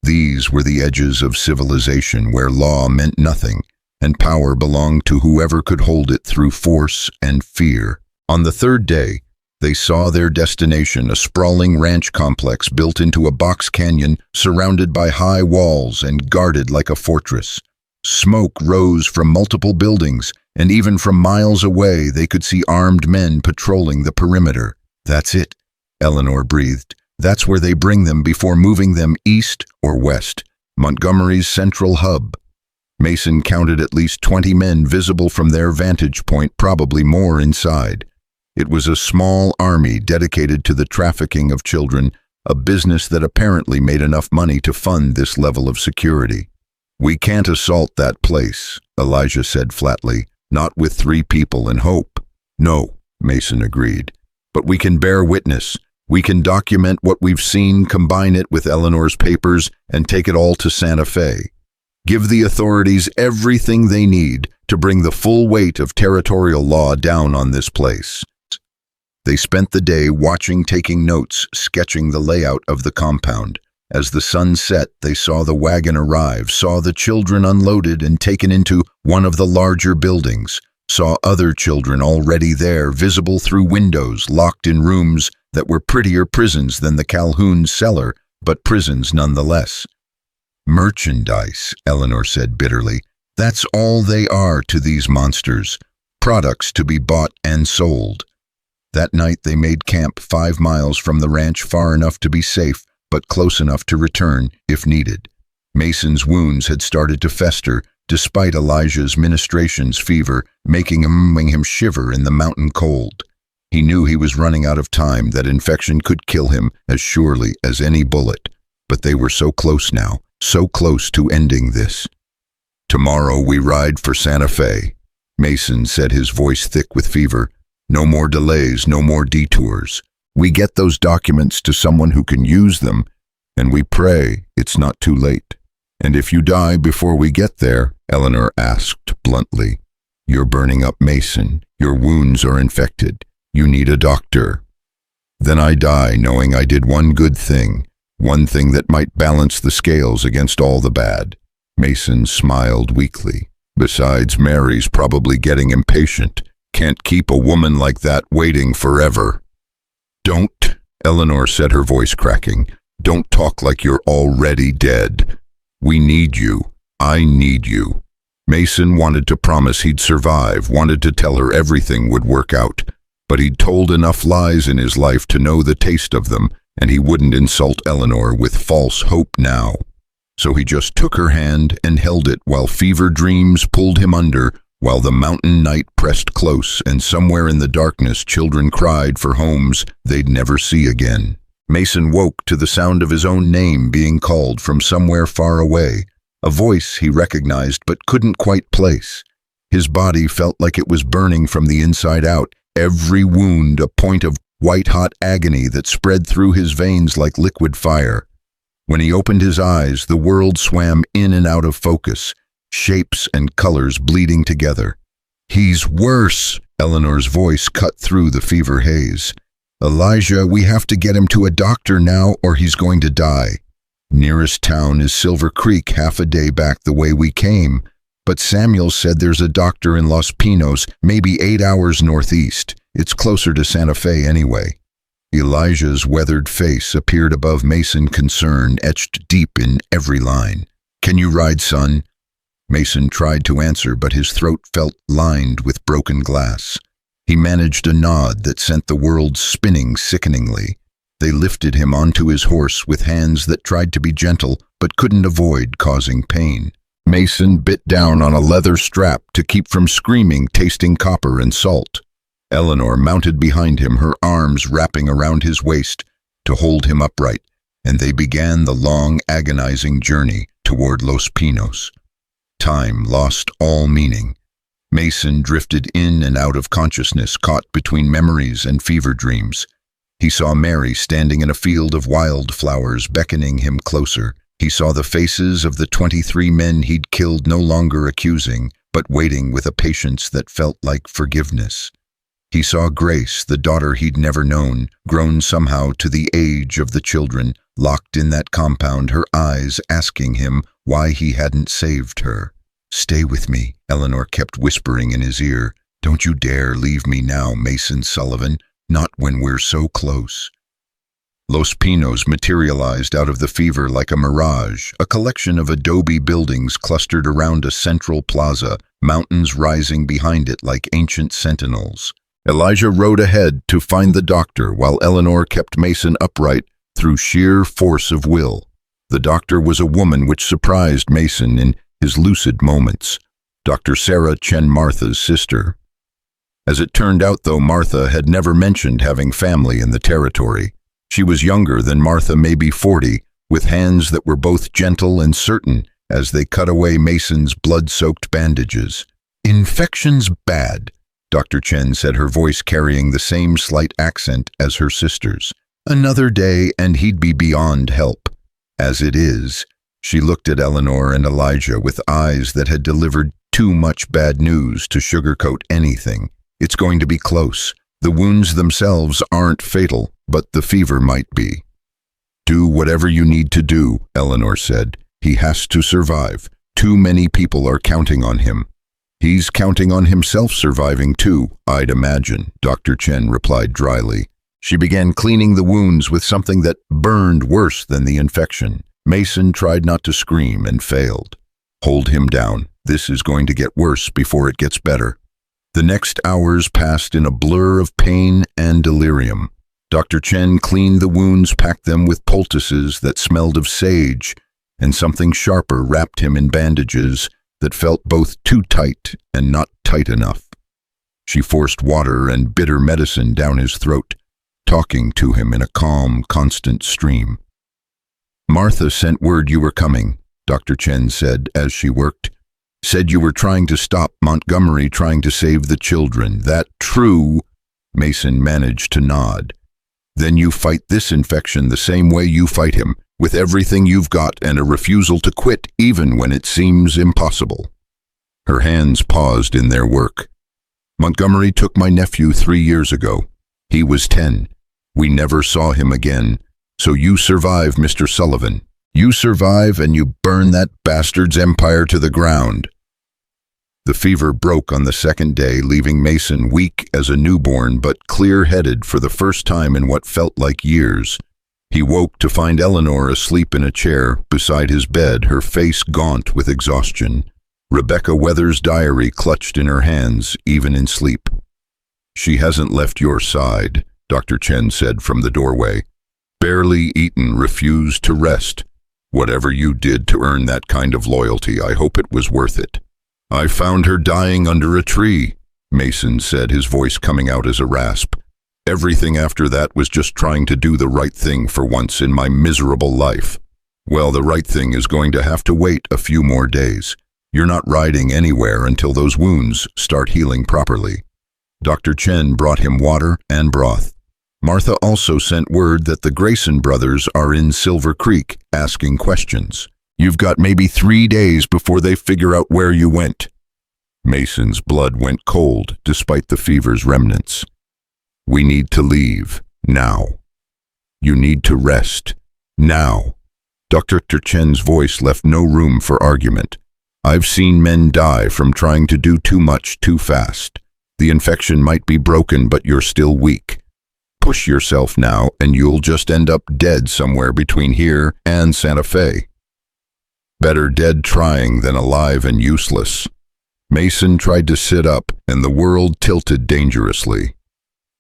These were the edges of civilization where law meant nothing, and power belonged to whoever could hold it through force and fear. On the 3rd day, they saw their destination, a sprawling ranch complex built into a box canyon surrounded by high walls and guarded like a fortress. Smoke rose from multiple buildings, and even from miles away they could see armed men patrolling the perimeter. "That's it," Eleanor breathed. "That's where they bring them before moving them east or west. Montgomery's central hub." Mason counted at least 20 men visible from their vantage point, probably more inside. It was a small army dedicated to the trafficking of children, a business that apparently made enough money to fund this level of security. "We can't assault that place," Elijah said flatly, "not with 3 people and hope." "No," Mason agreed, "but we can bear witness. We can document what we've seen, combine it with Eleanor's papers, and take it all to Santa Fe. Give the authorities everything they need to bring the full weight of territorial law down on this place." They spent the day watching, taking notes, sketching the layout of the compound. As the sun set, they saw the wagon arrive, saw the children unloaded and taken into one of the larger buildings, saw other children already there, visible through windows, locked in rooms that were prettier prisons than the Calhoun cellar, but prisons nonetheless. "Merchandise," Eleanor said bitterly. "That's all they are to these monsters. Products to be bought and sold." That night they made camp 5 miles from the ranch, far enough to be safe, but close enough to return if needed. Mason's wounds had started to fester, despite Elijah's ministration's fever, making him shiver in the mountain cold. He knew he was running out of time, that infection could kill him as surely as any bullet. But they were so close now, so close to ending this. "Tomorrow we ride for Santa Fe," Mason said, his voice thick with fever. "No more delays, no more detours. We get those documents to someone who can use them, and we pray it's not too late." "And if you die before we get there," Eleanor asked bluntly, "you're burning up Mason. Your wounds are infected. You need a doctor." "Then I die knowing I did one good thing, one thing that might balance the scales against all the bad." Mason smiled weakly. "Besides, Mary's probably getting impatient. Can't keep a woman like that waiting forever." "Don't," Eleanor said, her voice cracking. "Don't talk like you're already dead. We need you. I need you." Mason wanted to promise he'd survive, wanted to tell her everything would work out, but he'd told enough lies in his life to know the taste of them, and he wouldn't insult Eleanor with false hope now. So he just took her hand and held it while fever dreams pulled him under, while the mountain night pressed close, and somewhere in the darkness children cried for homes they'd never see again. Mason woke to the sound of his own name being called from somewhere far away, a voice he recognized but couldn't quite place. His body felt like it was burning from the inside out, every wound a point of white-hot agony that spread through his veins like liquid fire. When he opened his eyes, the world swam in and out of focus, shapes and colors bleeding together. "He's worse," Eleanor's voice cut through the fever haze. "Elijah, we have to get him to a doctor now or he's going to die. Nearest town is Silver Creek, half a day back the way we came. But Samuel said there's a doctor in Los Pinos, maybe 8 hours northeast. It's closer to Santa Fe anyway." Elijah's weathered face appeared above Mason, concern etched deep in every line. "Can you ride, son?" Mason tried to answer, but his throat felt lined with broken glass. He managed a nod that sent the world spinning sickeningly. They lifted him onto his horse with hands that tried to be gentle but couldn't avoid causing pain. Mason bit down on a leather strap to keep from screaming, tasting copper and salt. Eleanor mounted behind him, her arms wrapping around his waist to hold him upright, and they began the long, agonizing journey toward Los Pinos. Time lost all meaning. Mason drifted in and out of consciousness, caught between memories and fever dreams. He saw Mary standing in a field of wildflowers, beckoning him closer. He saw the faces of the 23 men he'd killed, no longer accusing, but waiting with a patience that felt like forgiveness. He saw Grace, the daughter he'd never known, grown somehow to the age of the children, locked in that compound, her eyes asking him why he hadn't saved her. "Stay with me," Eleanor kept whispering in his ear. "Don't you dare leave me now, Mason Sullivan, not when we're so close." Los Pinos materialized out of the fever like a mirage, a collection of adobe buildings clustered around a central plaza, mountains rising behind it like ancient sentinels. Elijah rode ahead to find the doctor, while Eleanor kept Mason upright through sheer force of will. The doctor was a woman, which surprised Mason in his lucid moments. Dr. Sarah Chen, Martha's sister. As it turned out, though, Martha had never mentioned having family in the territory. She was younger than Martha, maybe 40, with hands that were both gentle and certain as they cut away Mason's blood-soaked bandages. "Infection's bad," Dr. Chen said, her voice carrying the same slight accent as her sister's. "Another day and he'd be beyond help. As it is," she looked at Eleanor and Elijah with eyes that had delivered too much bad news to sugarcoat anything. "It's going to be close. The wounds themselves aren't fatal, but the fever might be." "Do whatever you need to do," Eleanor said. "He has to survive. Too many people are counting on him." "He's counting on himself surviving too, I'd imagine," Dr. Chen replied dryly. She began cleaning the wounds with something that burned worse than the infection. Mason tried not to scream and failed. "Hold him down. This is going to get worse before it gets better." The next hours passed in a blur of pain and delirium. Dr. Chen cleaned the wounds, packed them with poultices that smelled of sage, and something sharper wrapped him in bandages that felt both too tight and not tight enough. She forced water and bitter medicine down his throat, talking to him in a calm, constant stream. "Martha sent word you were coming," Dr. Chen said as she worked. "Said you were trying to stop Montgomery, trying to save the children. That true?" Mason managed to nod. "Then you fight this infection the same way you fight him, with everything you've got and a refusal to quit even when it seems impossible." Her hands paused in their work. "Montgomery took my nephew 3 years ago. He was 10. We never saw him again. So you survive, Mr. Sullivan. You survive and you burn that bastard's empire to the ground." The fever broke on the second day, leaving Mason weak as a newborn but clear-headed for the first time in what felt like years. He woke to find Eleanor asleep in a chair beside his bed, her face gaunt with exhaustion. Rebecca Weather's diary clutched in her hands, even in sleep. "She hasn't left your side," Dr. Chen said from the doorway. "Barely eaten, refused to rest. Whatever you did to earn that kind of loyalty, I hope it was worth it." "I found her dying under a tree," Mason said, his voice coming out as a rasp. "Everything after that was just trying to do the right thing for once in my miserable life." "Well, the right thing is going to have to wait a few more days. You're not riding anywhere until those wounds start healing properly." Dr. Chen brought him water and broth. Martha also sent word that the Grayson brothers are in Silver Creek, asking questions. "You've got maybe 3 days before they figure out where you went." Mason's blood went cold despite the fever's remnants. "We need to leave, now. You need to rest, now." Dr. Chen's voice left no room for argument. "I've seen men die from trying to do too much too fast. The infection might be broken, but you're still weak. Push yourself now, and you'll just end up dead somewhere between here and Santa Fe. Better dead trying than alive and useless." Mason tried to sit up, and the world tilted dangerously.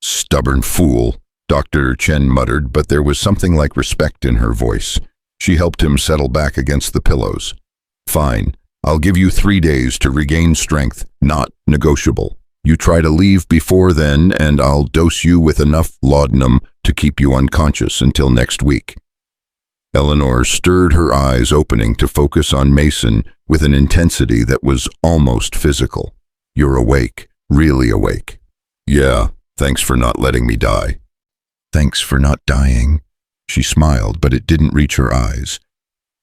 "Stubborn fool. Dr. Chen muttered, but there was something like respect in her voice. She helped him settle back against the pillows. Fine, I'll give you 3 days to regain strength, not negotiable. You try to leave before then, and I'll dose you with enough laudanum to keep you unconscious until next week. Eleanor stirred her eyes, opening to focus on Mason with an intensity that was almost physical. You're awake, really awake. Yeah, thanks for not letting me die. Thanks for not dying. She smiled, but it didn't reach her eyes.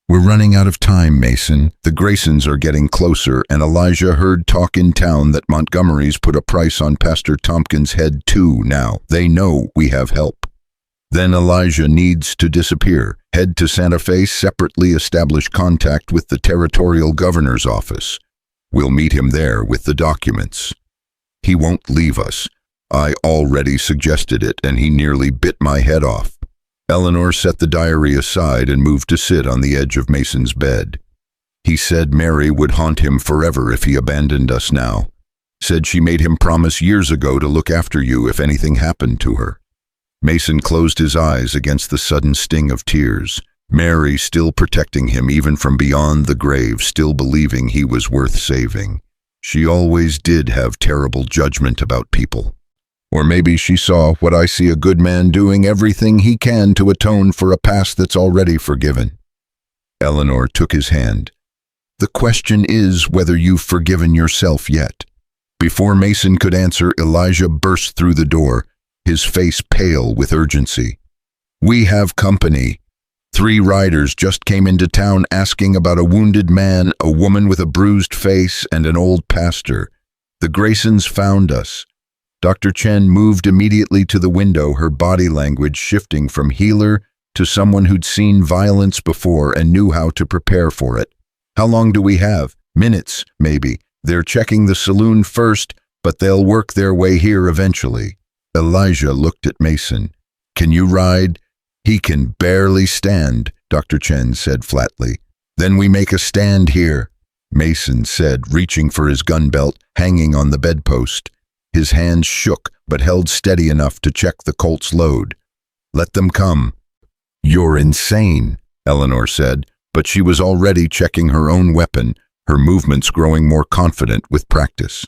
We're running out of time, Mason. The Graysons are getting closer, and Elijah heard talk in town that Montgomery's put a price on Pastor Tompkins' head too now. They know we have help. Then Elijah needs to disappear. Head to Santa Fe, separately establish contact with the territorial governor's office. We'll meet him there with the documents. He won't leave us. I already suggested it, and he nearly bit my head off. Eleanor set the diary aside and moved to sit on the edge of Mason's bed. He said Mary would haunt him forever if he abandoned us now. Said she made him promise years ago to look after you if anything happened to her. Mason closed his eyes against the sudden sting of tears. Mary still protecting him even from beyond the grave, still believing he was worth saving. She always did have terrible judgment about people. Or maybe she saw what I see, a good man doing everything he can to atone for a past that's already forgiven. Eleanor took his hand. The question is whether you've forgiven yourself yet. Before Mason could answer, Elijah burst through the door, his face pale with urgency. We have company. 3 riders just came into town asking about a wounded man, a woman with a bruised face, and an old pastor. The Graysons found us. Dr. Chen moved immediately to the window, her body language shifting from healer to someone who'd seen violence before and knew how to prepare for it. How long do we have? Minutes, maybe. They're checking the saloon first, but they'll work their way here eventually. Elijah looked at Mason. Can you ride? He can barely stand, Dr. Chen said flatly. Then we make a stand here, Mason said, reaching for his gun belt hanging on the bedpost. His hands shook, but held steady enough to check the Colt's load. Let them come. You're insane, Eleanor said, but she was already checking her own weapon, her movements growing more confident with practice.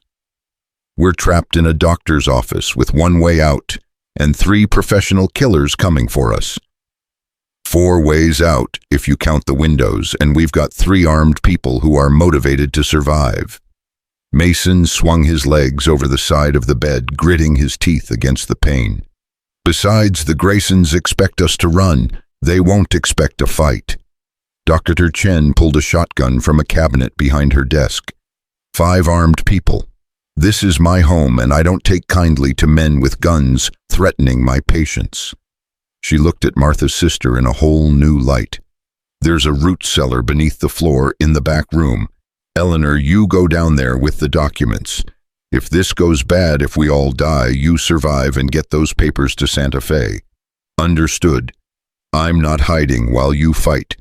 We're trapped in a doctor's office with one way out, and 3 professional killers coming for us. 4 ways out, if you count the windows, and we've got 3 armed people who are motivated to survive. Mason swung his legs over the side of the bed, gritting his teeth against the pain. Besides, the Graysons expect us to run. They won't expect a fight. Dr. Chen pulled a shotgun from a cabinet behind her desk. 5 armed people. This is my home, and I don't take kindly to men with guns threatening my patients. She looked at Martha's sister in a whole new light. There's a root cellar beneath the floor in the back room. Eleanor, you go down there with the documents. If this goes bad, if we all die, you survive and get those papers to Santa Fe. Understood. I'm not hiding while you fight.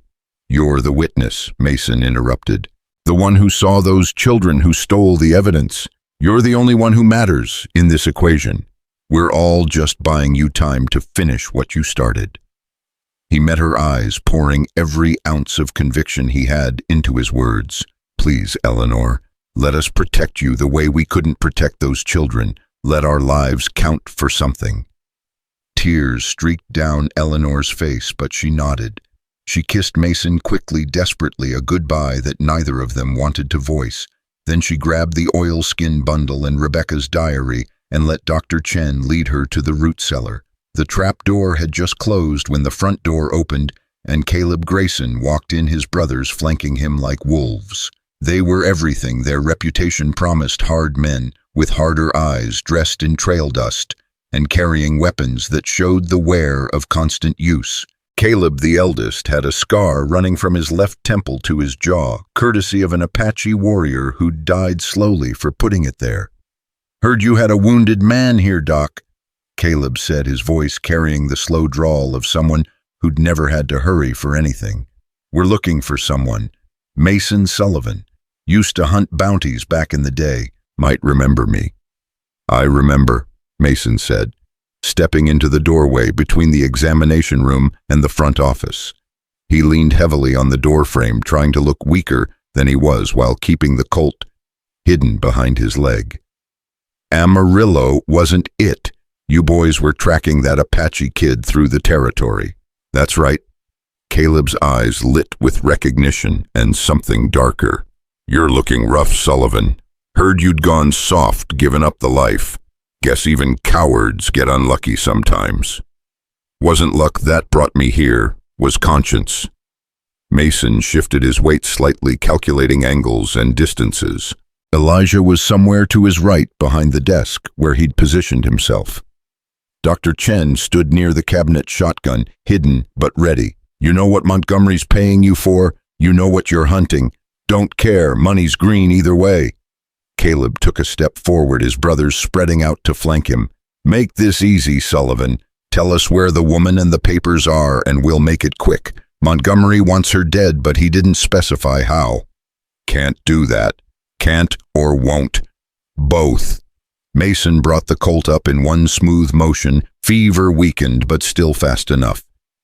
You're the witness, Mason interrupted. The one who saw those children who stole the evidence. You're the only one who matters in this equation. We're all just buying you time to finish what you started. He met her eyes, pouring every ounce of conviction he had into his words. Please, Eleanor, let us protect you the way we couldn't protect those children. Let our lives count for something. Tears streaked down Eleanor's face, but she nodded. She kissed Mason quickly, desperately, a goodbye that neither of them wanted to voice. Then she grabbed the oilskin bundle and Rebecca's diary and let Dr. Chen lead her to the root cellar. The trap door had just closed when the front door opened, and Caleb Grayson walked in, his brothers flanking him like wolves. They were everything their reputation promised: hard men, with harder eyes, dressed in trail dust, and carrying weapons that showed the wear of constant use. Caleb, the eldest, had a scar running from his left temple to his jaw, courtesy of an Apache warrior who'd died slowly for putting it there. Heard you had a wounded man here, Doc, Caleb said, his voice carrying the slow drawl of someone who'd never had to hurry for anything. We're looking for someone. Mason Sullivan. Used to hunt bounties back in the day. Might remember me. I remember, Mason said. stepping into the doorway between the examination room and the front office. He leaned heavily on the doorframe, trying to look weaker than he was while keeping the Colt hidden behind his leg. Amarillo wasn't it. You boys were tracking that Apache kid through the territory. That's right. Caleb's eyes lit with recognition and something darker. You're looking rough, Sullivan. Heard you'd gone soft, given up the life. Guess even cowards get unlucky sometimes. Wasn't luck that brought me here, was conscience. Mason shifted his weight slightly, calculating angles and distances. Elijah was somewhere to his right behind the desk where he'd positioned himself. Dr. Chen stood near the cabinet shotgun, hidden but ready. You know what Montgomery's paying you for? You know what you're hunting. Don't care, money's green either way. Caleb took a step forward, his brothers spreading out to flank him. Make this easy, Sullivan. Tell us where the woman and the papers are and we'll make it quick. Montgomery wants her dead, but he didn't specify how. Can't do that. Can't or won't. Both. Mason brought the Colt up in one smooth motion, fever weakened but still fast enough.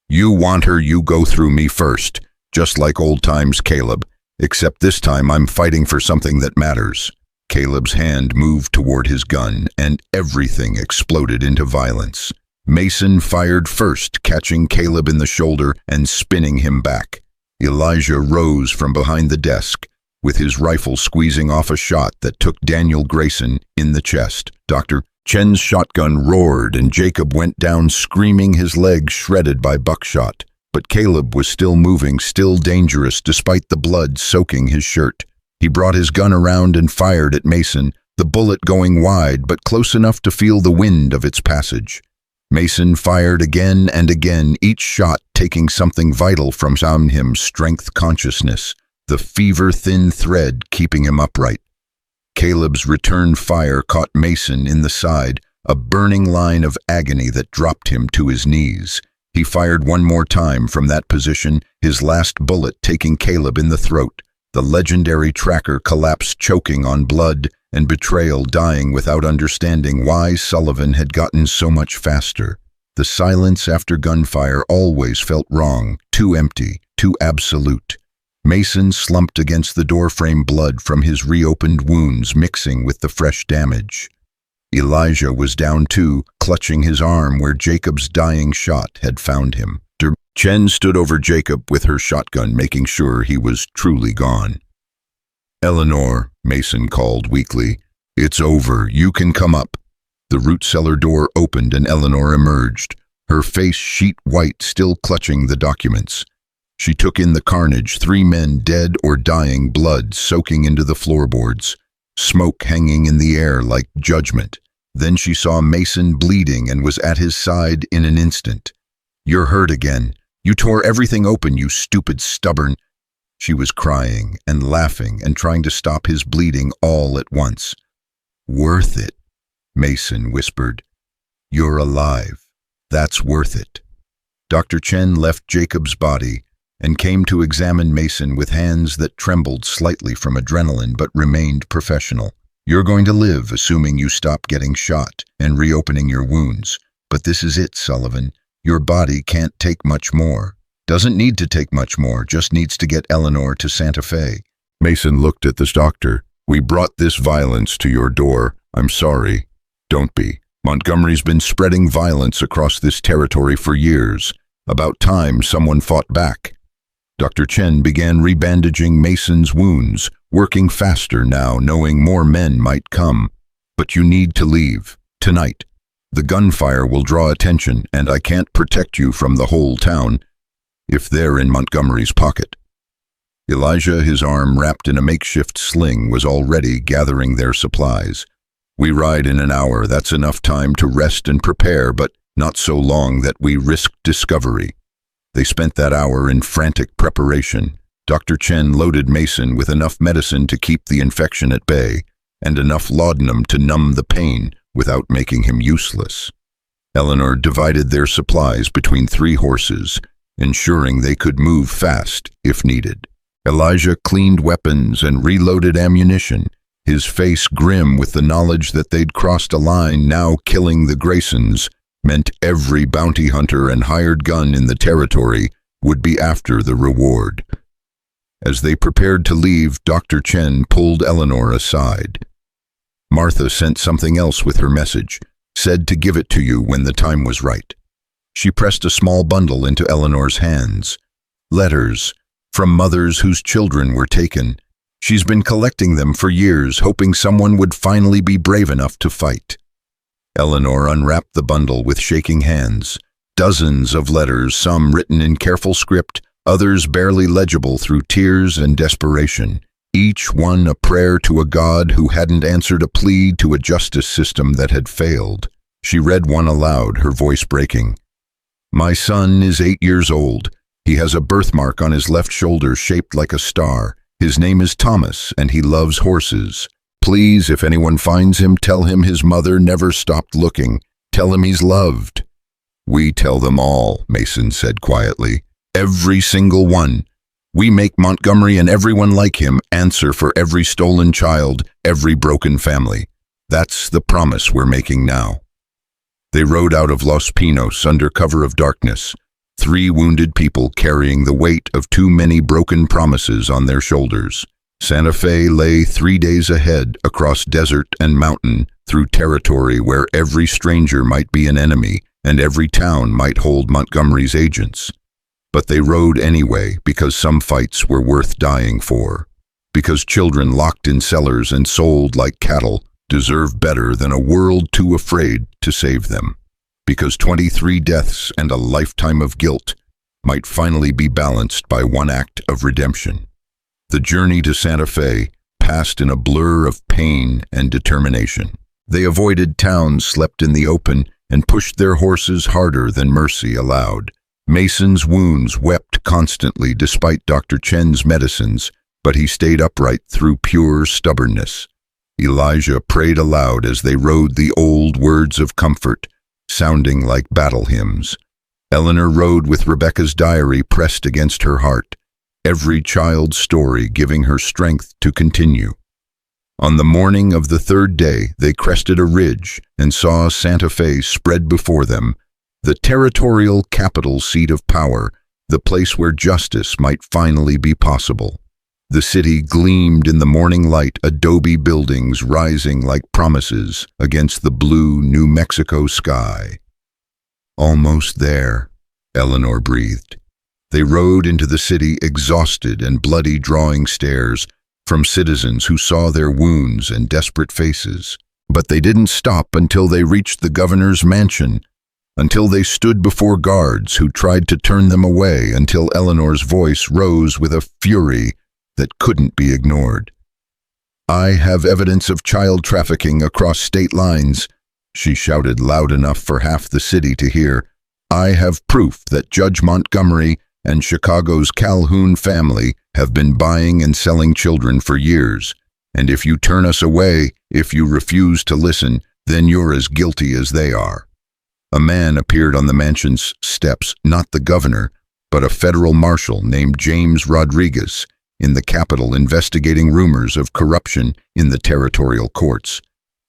You want her, you go through me first. Just like old times, Caleb. Except this time I'm fighting for something that matters. Caleb's hand moved toward his gun, and everything exploded into violence. Mason fired first, catching Caleb in the shoulder and spinning him back. Elijah rose from behind the desk, with his rifle squeezing off a shot that took Daniel Grayson in the chest. Dr. Chen's shotgun roared, and Jacob went down screaming, his legs shredded by buckshot. But Caleb was still moving, still dangerous, despite the blood soaking his shirt. He brought his gun around and fired at Mason, the bullet going wide but close enough to feel the wind of its passage. Mason fired again and again, each shot taking something vital from him, strength, consciousness, the fever-thin thread keeping him upright. Caleb's return fire caught Mason in the side, a burning line of agony that dropped him to his knees. He fired one more time from that position, his last bullet taking Caleb in the throat. The legendary tracker collapsed, choking on blood and betrayal, dying without understanding why Sullivan had gotten so much faster. The silence after gunfire always felt wrong, too empty, too absolute. Mason slumped against the doorframe, blood from his reopened wounds mixing with the fresh damage. Elijah was down too, clutching his arm where Jacob's dying shot had found him. Chen stood over Jacob with her shotgun, making sure he was truly gone. Eleanor, Mason called weakly. It's over. You can come up. The root cellar door opened and Eleanor emerged, her face sheet white, still clutching the documents. She took in the carnage, 3 men dead or dying, blood soaking into the floorboards, smoke hanging in the air like judgment. Then she saw Mason bleeding and was at his side in an instant. You're hurt again. You tore everything open, you stupid, stubborn. She was crying and laughing and trying to stop his bleeding all at once. Worth it, Mason whispered. You're alive. That's worth it. Dr. Chen left Jacob's body and came to examine Mason with hands that trembled slightly from adrenaline but remained professional. You're going to live, assuming you stop getting shot and reopening your wounds. But this is it, Sullivan. Your body can't take much more. Doesn't need to take much more, just needs to get Eleanor to Santa Fe. Mason looked at this doctor. We brought this violence to your door. I'm sorry. Don't be. Montgomery's been spreading violence across this territory for years. About time someone fought back. Dr. Chen began rebandaging Mason's wounds, working faster now, knowing more men might come. But you need to leave. Tonight. The gunfire will draw attention, and I can't protect you from the whole town if they're in Montgomery's pocket. Elijah, his arm wrapped in a makeshift sling, was already gathering their supplies. We ride in an hour. That's enough time to rest and prepare, but not so long that we risk discovery. They spent that hour in frantic preparation. Dr. Chen loaded Mason with enough medicine to keep the infection at bay, and enough laudanum to numb the pain without making him useless. Eleanor divided their supplies between 3 horses, ensuring they could move fast if needed. Elijah cleaned weapons and reloaded ammunition, his face grim with the knowledge that they'd crossed a line, now killing the Graysons meant every bounty hunter and hired gun in the territory would be after the reward. As they prepared to leave, Dr. Chen pulled Eleanor aside. Martha sent something else with her message, said to give it to you when the time was right. She pressed a small bundle into Eleanor's hands. Letters from mothers whose children were taken. She's been collecting them for years, hoping someone would finally be brave enough to fight. Eleanor unwrapped the bundle with shaking hands. Dozens of letters, some written in careful script, others barely legible through tears and desperation. Each one a prayer to a God who hadn't answered a plea to a justice system that had failed. She read one aloud, her voice breaking. My son is 8 years old. He has a birthmark on his left shoulder shaped like a star. His name is Thomas, and he loves horses. Please, if anyone finds him, tell him his mother never stopped looking. Tell him he's loved. We tell them all, Mason said quietly. Every single one. We make Montgomery and everyone like him answer for every stolen child, every broken family. That's the promise we're making now. They rode out of Los Pinos under cover of darkness, 3 wounded people carrying the weight of too many broken promises on their shoulders. Santa Fe lay 3 days ahead, across desert and mountain, through territory where every stranger might be an enemy and every town might hold Montgomery's agents. But they rode anyway because some fights were worth dying for. Because children locked in cellars and sold like cattle deserve better than a world too afraid to save them. Because 23 deaths and a lifetime of guilt might finally be balanced by one act of redemption. The journey to Santa Fe passed in a blur of pain and determination. They avoided towns, slept in the open, and pushed their horses harder than mercy allowed. Mason's wounds wept constantly despite Dr. Chen's medicines, but he stayed upright through pure stubbornness. Elijah prayed aloud as they rode the old words of comfort, sounding like battle hymns. Eleanor rode with Rebecca's diary pressed against her heart, every child's story giving her strength to continue. On the morning of the 3rd day, they crested a ridge and saw Santa Fe spread before them, the territorial capital seat of power, the place where justice might finally be possible. The city gleamed in the morning light, adobe buildings rising like promises against the blue New Mexico sky. Almost there, Eleanor breathed. They rode into the city exhausted and bloody, drawing stares from citizens who saw their wounds and desperate faces. But they didn't stop until they reached the governor's mansion, until they stood before guards who tried to turn them away, until Eleanor's voice rose with a fury that couldn't be ignored. I have evidence of child trafficking across state lines, she shouted loud enough for half the city to hear. I have proof that Judge Montgomery and Chicago's Calhoun family have been buying and selling children for years, and if you turn us away, if you refuse to listen, then you're as guilty as they are. A man appeared on the mansion's steps, not the governor, but a federal marshal named James Rodriguez, in the Capitol investigating rumors of corruption in the territorial courts.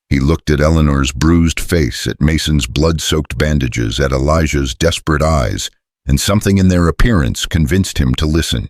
He looked at Eleanor's bruised face, at Mason's blood-soaked bandages, at Elijah's desperate eyes, and something in their appearance convinced him to listen.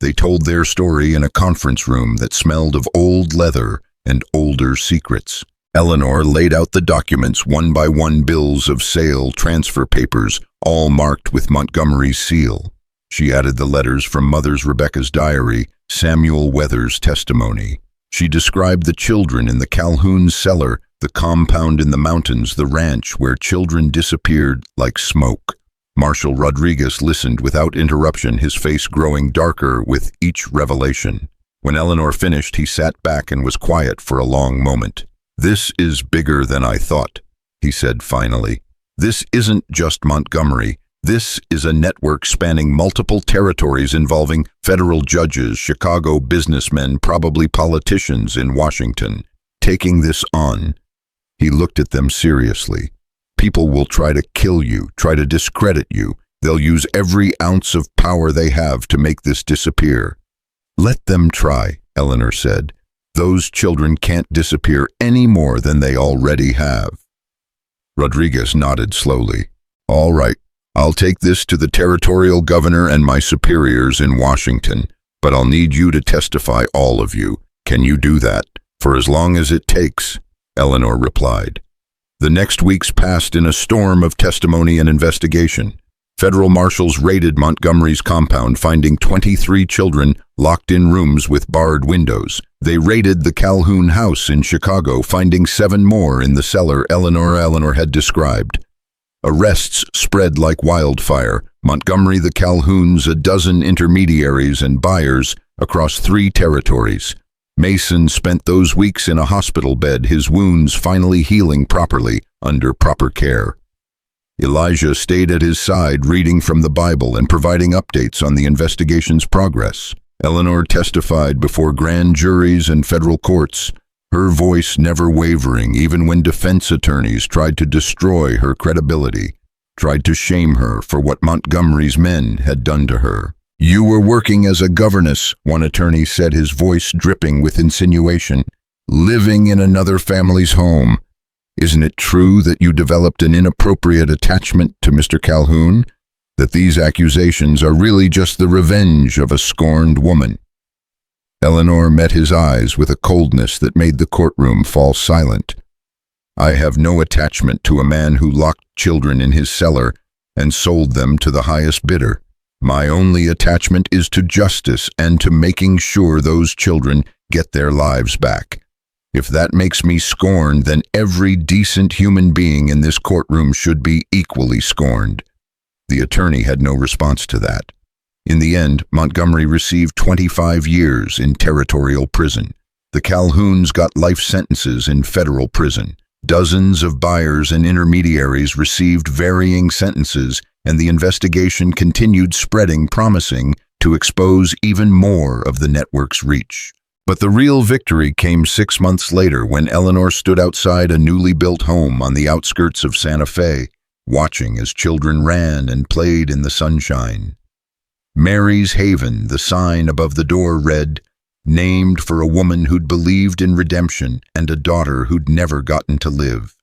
They told their story in a conference room that smelled of old leather and older secrets. Eleanor laid out the documents, one by one, bills of sale, transfer papers, all marked with Montgomery's seal. She added the letters from Mother's Rebecca's diary, Samuel Weather's testimony. She described the children in the Calhoun cellar, the compound in the mountains, the ranch where children disappeared like smoke. Marshal Rodriguez listened without interruption, his face growing darker with each revelation. When Eleanor finished, he sat back and was quiet for a long moment. This is bigger than I thought, he said finally. This isn't just Montgomery. This is a network spanning multiple territories involving federal judges, Chicago businessmen, probably politicians in Washington. Taking this on, he looked at them seriously. People will try to kill you, try to discredit you. They'll use every ounce of power they have to make this disappear. Let them try, Eleanor said. Those children can't disappear any more than they already have. Rodriguez nodded slowly. All right, I'll take this to the territorial governor and my superiors in Washington, but I'll need you to testify, all of you. Can you do that? For as long as it takes, Eleanor replied. The next weeks passed in a storm of testimony and investigation. Federal marshals raided Montgomery's compound, finding 23 children locked in rooms with barred windows. They raided the Calhoun house in Chicago, finding 7 more in the cellar Eleanor had described. Arrests spread like wildfire. Montgomery, the Calhouns, a dozen intermediaries and buyers across 3 territories. Mason spent those weeks in a hospital bed, his wounds finally healing properly under proper care. Elijah stayed at his side, reading from the Bible and providing updates on the investigation's progress. Eleanor testified before grand juries and federal courts, her voice never wavering even when defense attorneys tried to destroy her credibility, tried to shame her for what Montgomery's men had done to her. You were working as a governess, one attorney said, his voice dripping with insinuation, living in another family's home. Isn't it true that you developed an inappropriate attachment to Mr. Calhoun? That these accusations are really just the revenge of a scorned woman? Eleanor met his eyes with a coldness that made the courtroom fall silent. I have no attachment to a man who locked children in his cellar and sold them to the highest bidder. My only attachment is to justice and to making sure those children get their lives back. If that makes me scorned, then every decent human being in this courtroom should be equally scorned. The attorney had no response to that. In the end, Montgomery received 25 years in territorial prison. The Calhouns got life sentences in federal prison. Dozens of buyers and intermediaries received varying sentences, and the investigation continued spreading, promising to expose even more of the network's reach. But the real victory came 6 months later when Eleanor stood outside a newly built home on the outskirts of Santa Fe, watching as children ran and played in the sunshine. Mary's Haven, the sign above the door read, named for a woman who'd believed in redemption and a daughter who'd never gotten to live.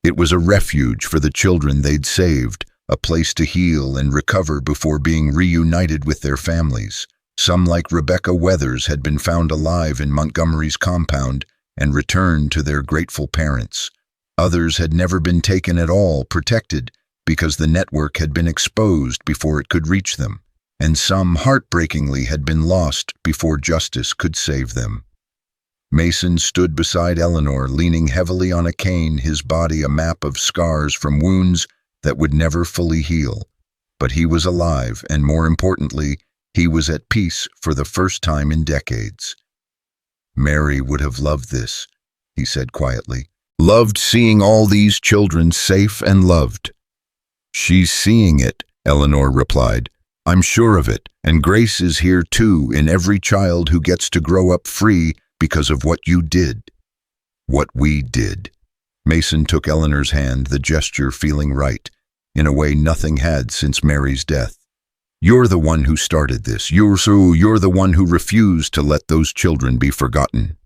It was a refuge for the children they'd saved, a place to heal and recover before being reunited with their families. Some, like Rebecca Weathers, had been found alive in Montgomery's compound and returned to their grateful parents. Others had never been taken at all, protected, because the network had been exposed before it could reach them. And some, heartbreakingly, had been lost before justice could save them. Mason stood beside Eleanor, leaning heavily on a cane, his body a map of scars from wounds that would never fully heal. But he was alive, and more importantly, he was at peace for the first time in decades. Mary would have loved this, he said quietly. Loved seeing all these children safe and loved. She's seeing it, Eleanor replied. I'm sure of it, and grace is here too in every child who gets to grow up free because of what you did. What we did. Mason took Eleanor's hand, the gesture feeling right, in a way nothing had since Mary's death. You're the one who started this. You're the one who refused to let those children be forgotten.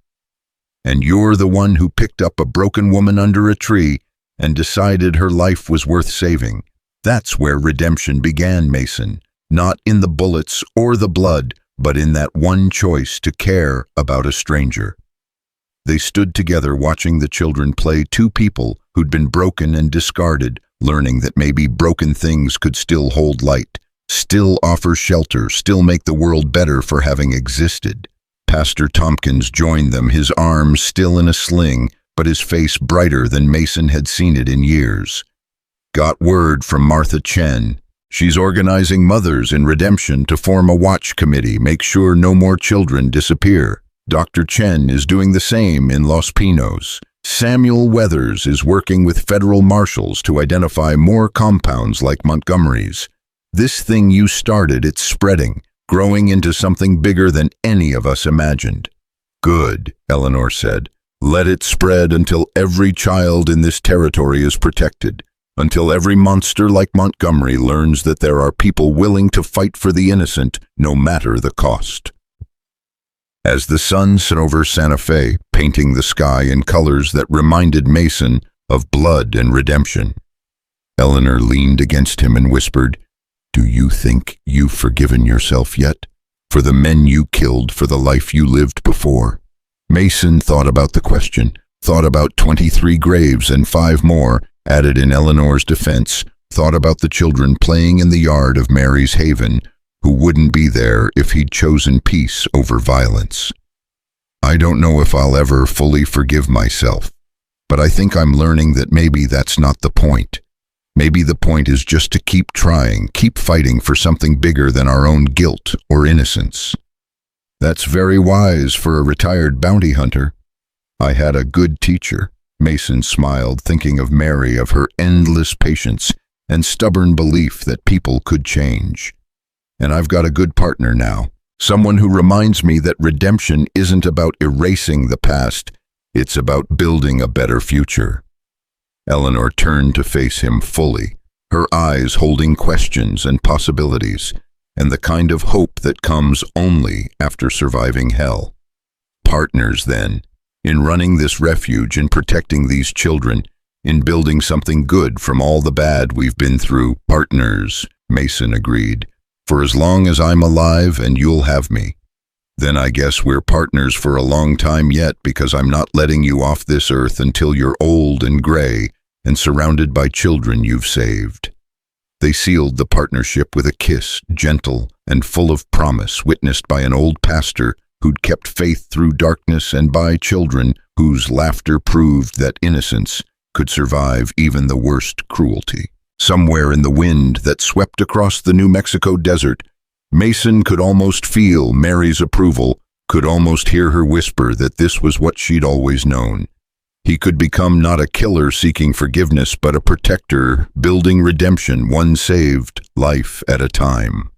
And you're the one who picked up a broken woman under a tree and decided her life was worth saving. That's where redemption began, Mason. Not in the bullets or the blood, but in that one choice to care about a stranger. They stood together watching the children play, 2 people who'd been broken and discarded, learning that maybe broken things could still hold light, still offer shelter, still make the world better for having existed. Pastor Tompkins joined them, his arm still in a sling, but his face brighter than Mason had seen it in years. Got word from Martha Chen. She's organizing mothers in redemption to form a watch committee, make sure no more children disappear. Dr. Chen is doing the same in Los Pinos. Samuel Weathers is working with federal marshals to identify more compounds like Montgomery's. This thing you started, it's spreading, growing into something bigger than any of us imagined. Good, Eleanor said. Let it spread until every child in this territory is protected, until every monster like Montgomery learns that there are people willing to fight for the innocent, no matter the cost. As the sun set over Santa Fe, painting the sky in colors that reminded Mason of blood and redemption. Eleanor leaned against him and whispered, "Do you think you've forgiven yourself yet? For the men you killed, for the life you lived before?" Mason thought about the question, thought about 23 graves and 5 more added in Eleanor's defense, thought about the children playing in the yard of Mary's Haven, who wouldn't be there if he'd chosen peace over violence. "I don't know if I'll ever fully forgive myself, but I think I'm learning that maybe that's not the point. Maybe the point is just to keep trying, keep fighting for something bigger than our own guilt or innocence." "That's very wise for a retired bounty hunter." "I had a good teacher," Mason smiled, thinking of Mary, of her endless patience and stubborn belief that people could change. "And I've got a good partner now, someone who reminds me that redemption isn't about erasing the past, it's about building a better future." Eleanor turned to face him fully, her eyes holding questions and possibilities, and the kind of hope that comes only after surviving hell. "Partners, then, in running this refuge, in protecting these children, in building something good from all the bad we've been through." "Partners," Mason agreed, "for as long as I'm alive and you'll have me. Then I guess we're partners for a long time yet, because I'm not letting you off this earth until you're old and gray and surrounded by children you've saved." They sealed the partnership with a kiss, gentle and full of promise, witnessed by an old pastor who'd kept faith through darkness, and by children whose laughter proved that innocence could survive even the worst cruelty. Somewhere in the wind that swept across the New Mexico desert, Mason could almost feel Mary's approval, could almost hear her whisper that this was what she'd always known. He could become not a killer seeking forgiveness, but a protector, building redemption, one saved life at a time.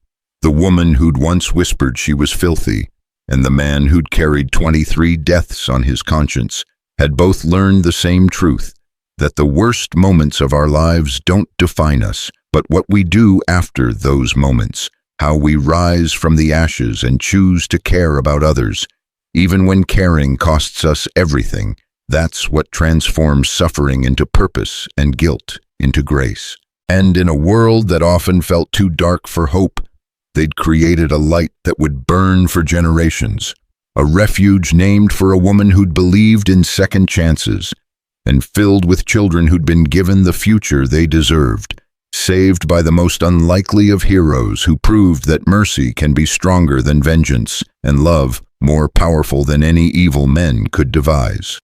The woman who'd once whispered she was filthy, and the man who'd carried 23 deaths on his conscience, had both learned the same truth, that the worst moments of our lives don't define us, but what we do after those moments, how we rise from the ashes and choose to care about others, even when caring costs us everything. That's what transforms suffering into purpose and guilt into grace. And in a world that often felt too dark for hope, they'd created a light that would burn for generations, a refuge named for a woman who'd believed in second chances, and filled with children who'd been given the future they deserved, saved by the most unlikely of heroes who proved that mercy can be stronger than vengeance and love more powerful than any evil men could devise.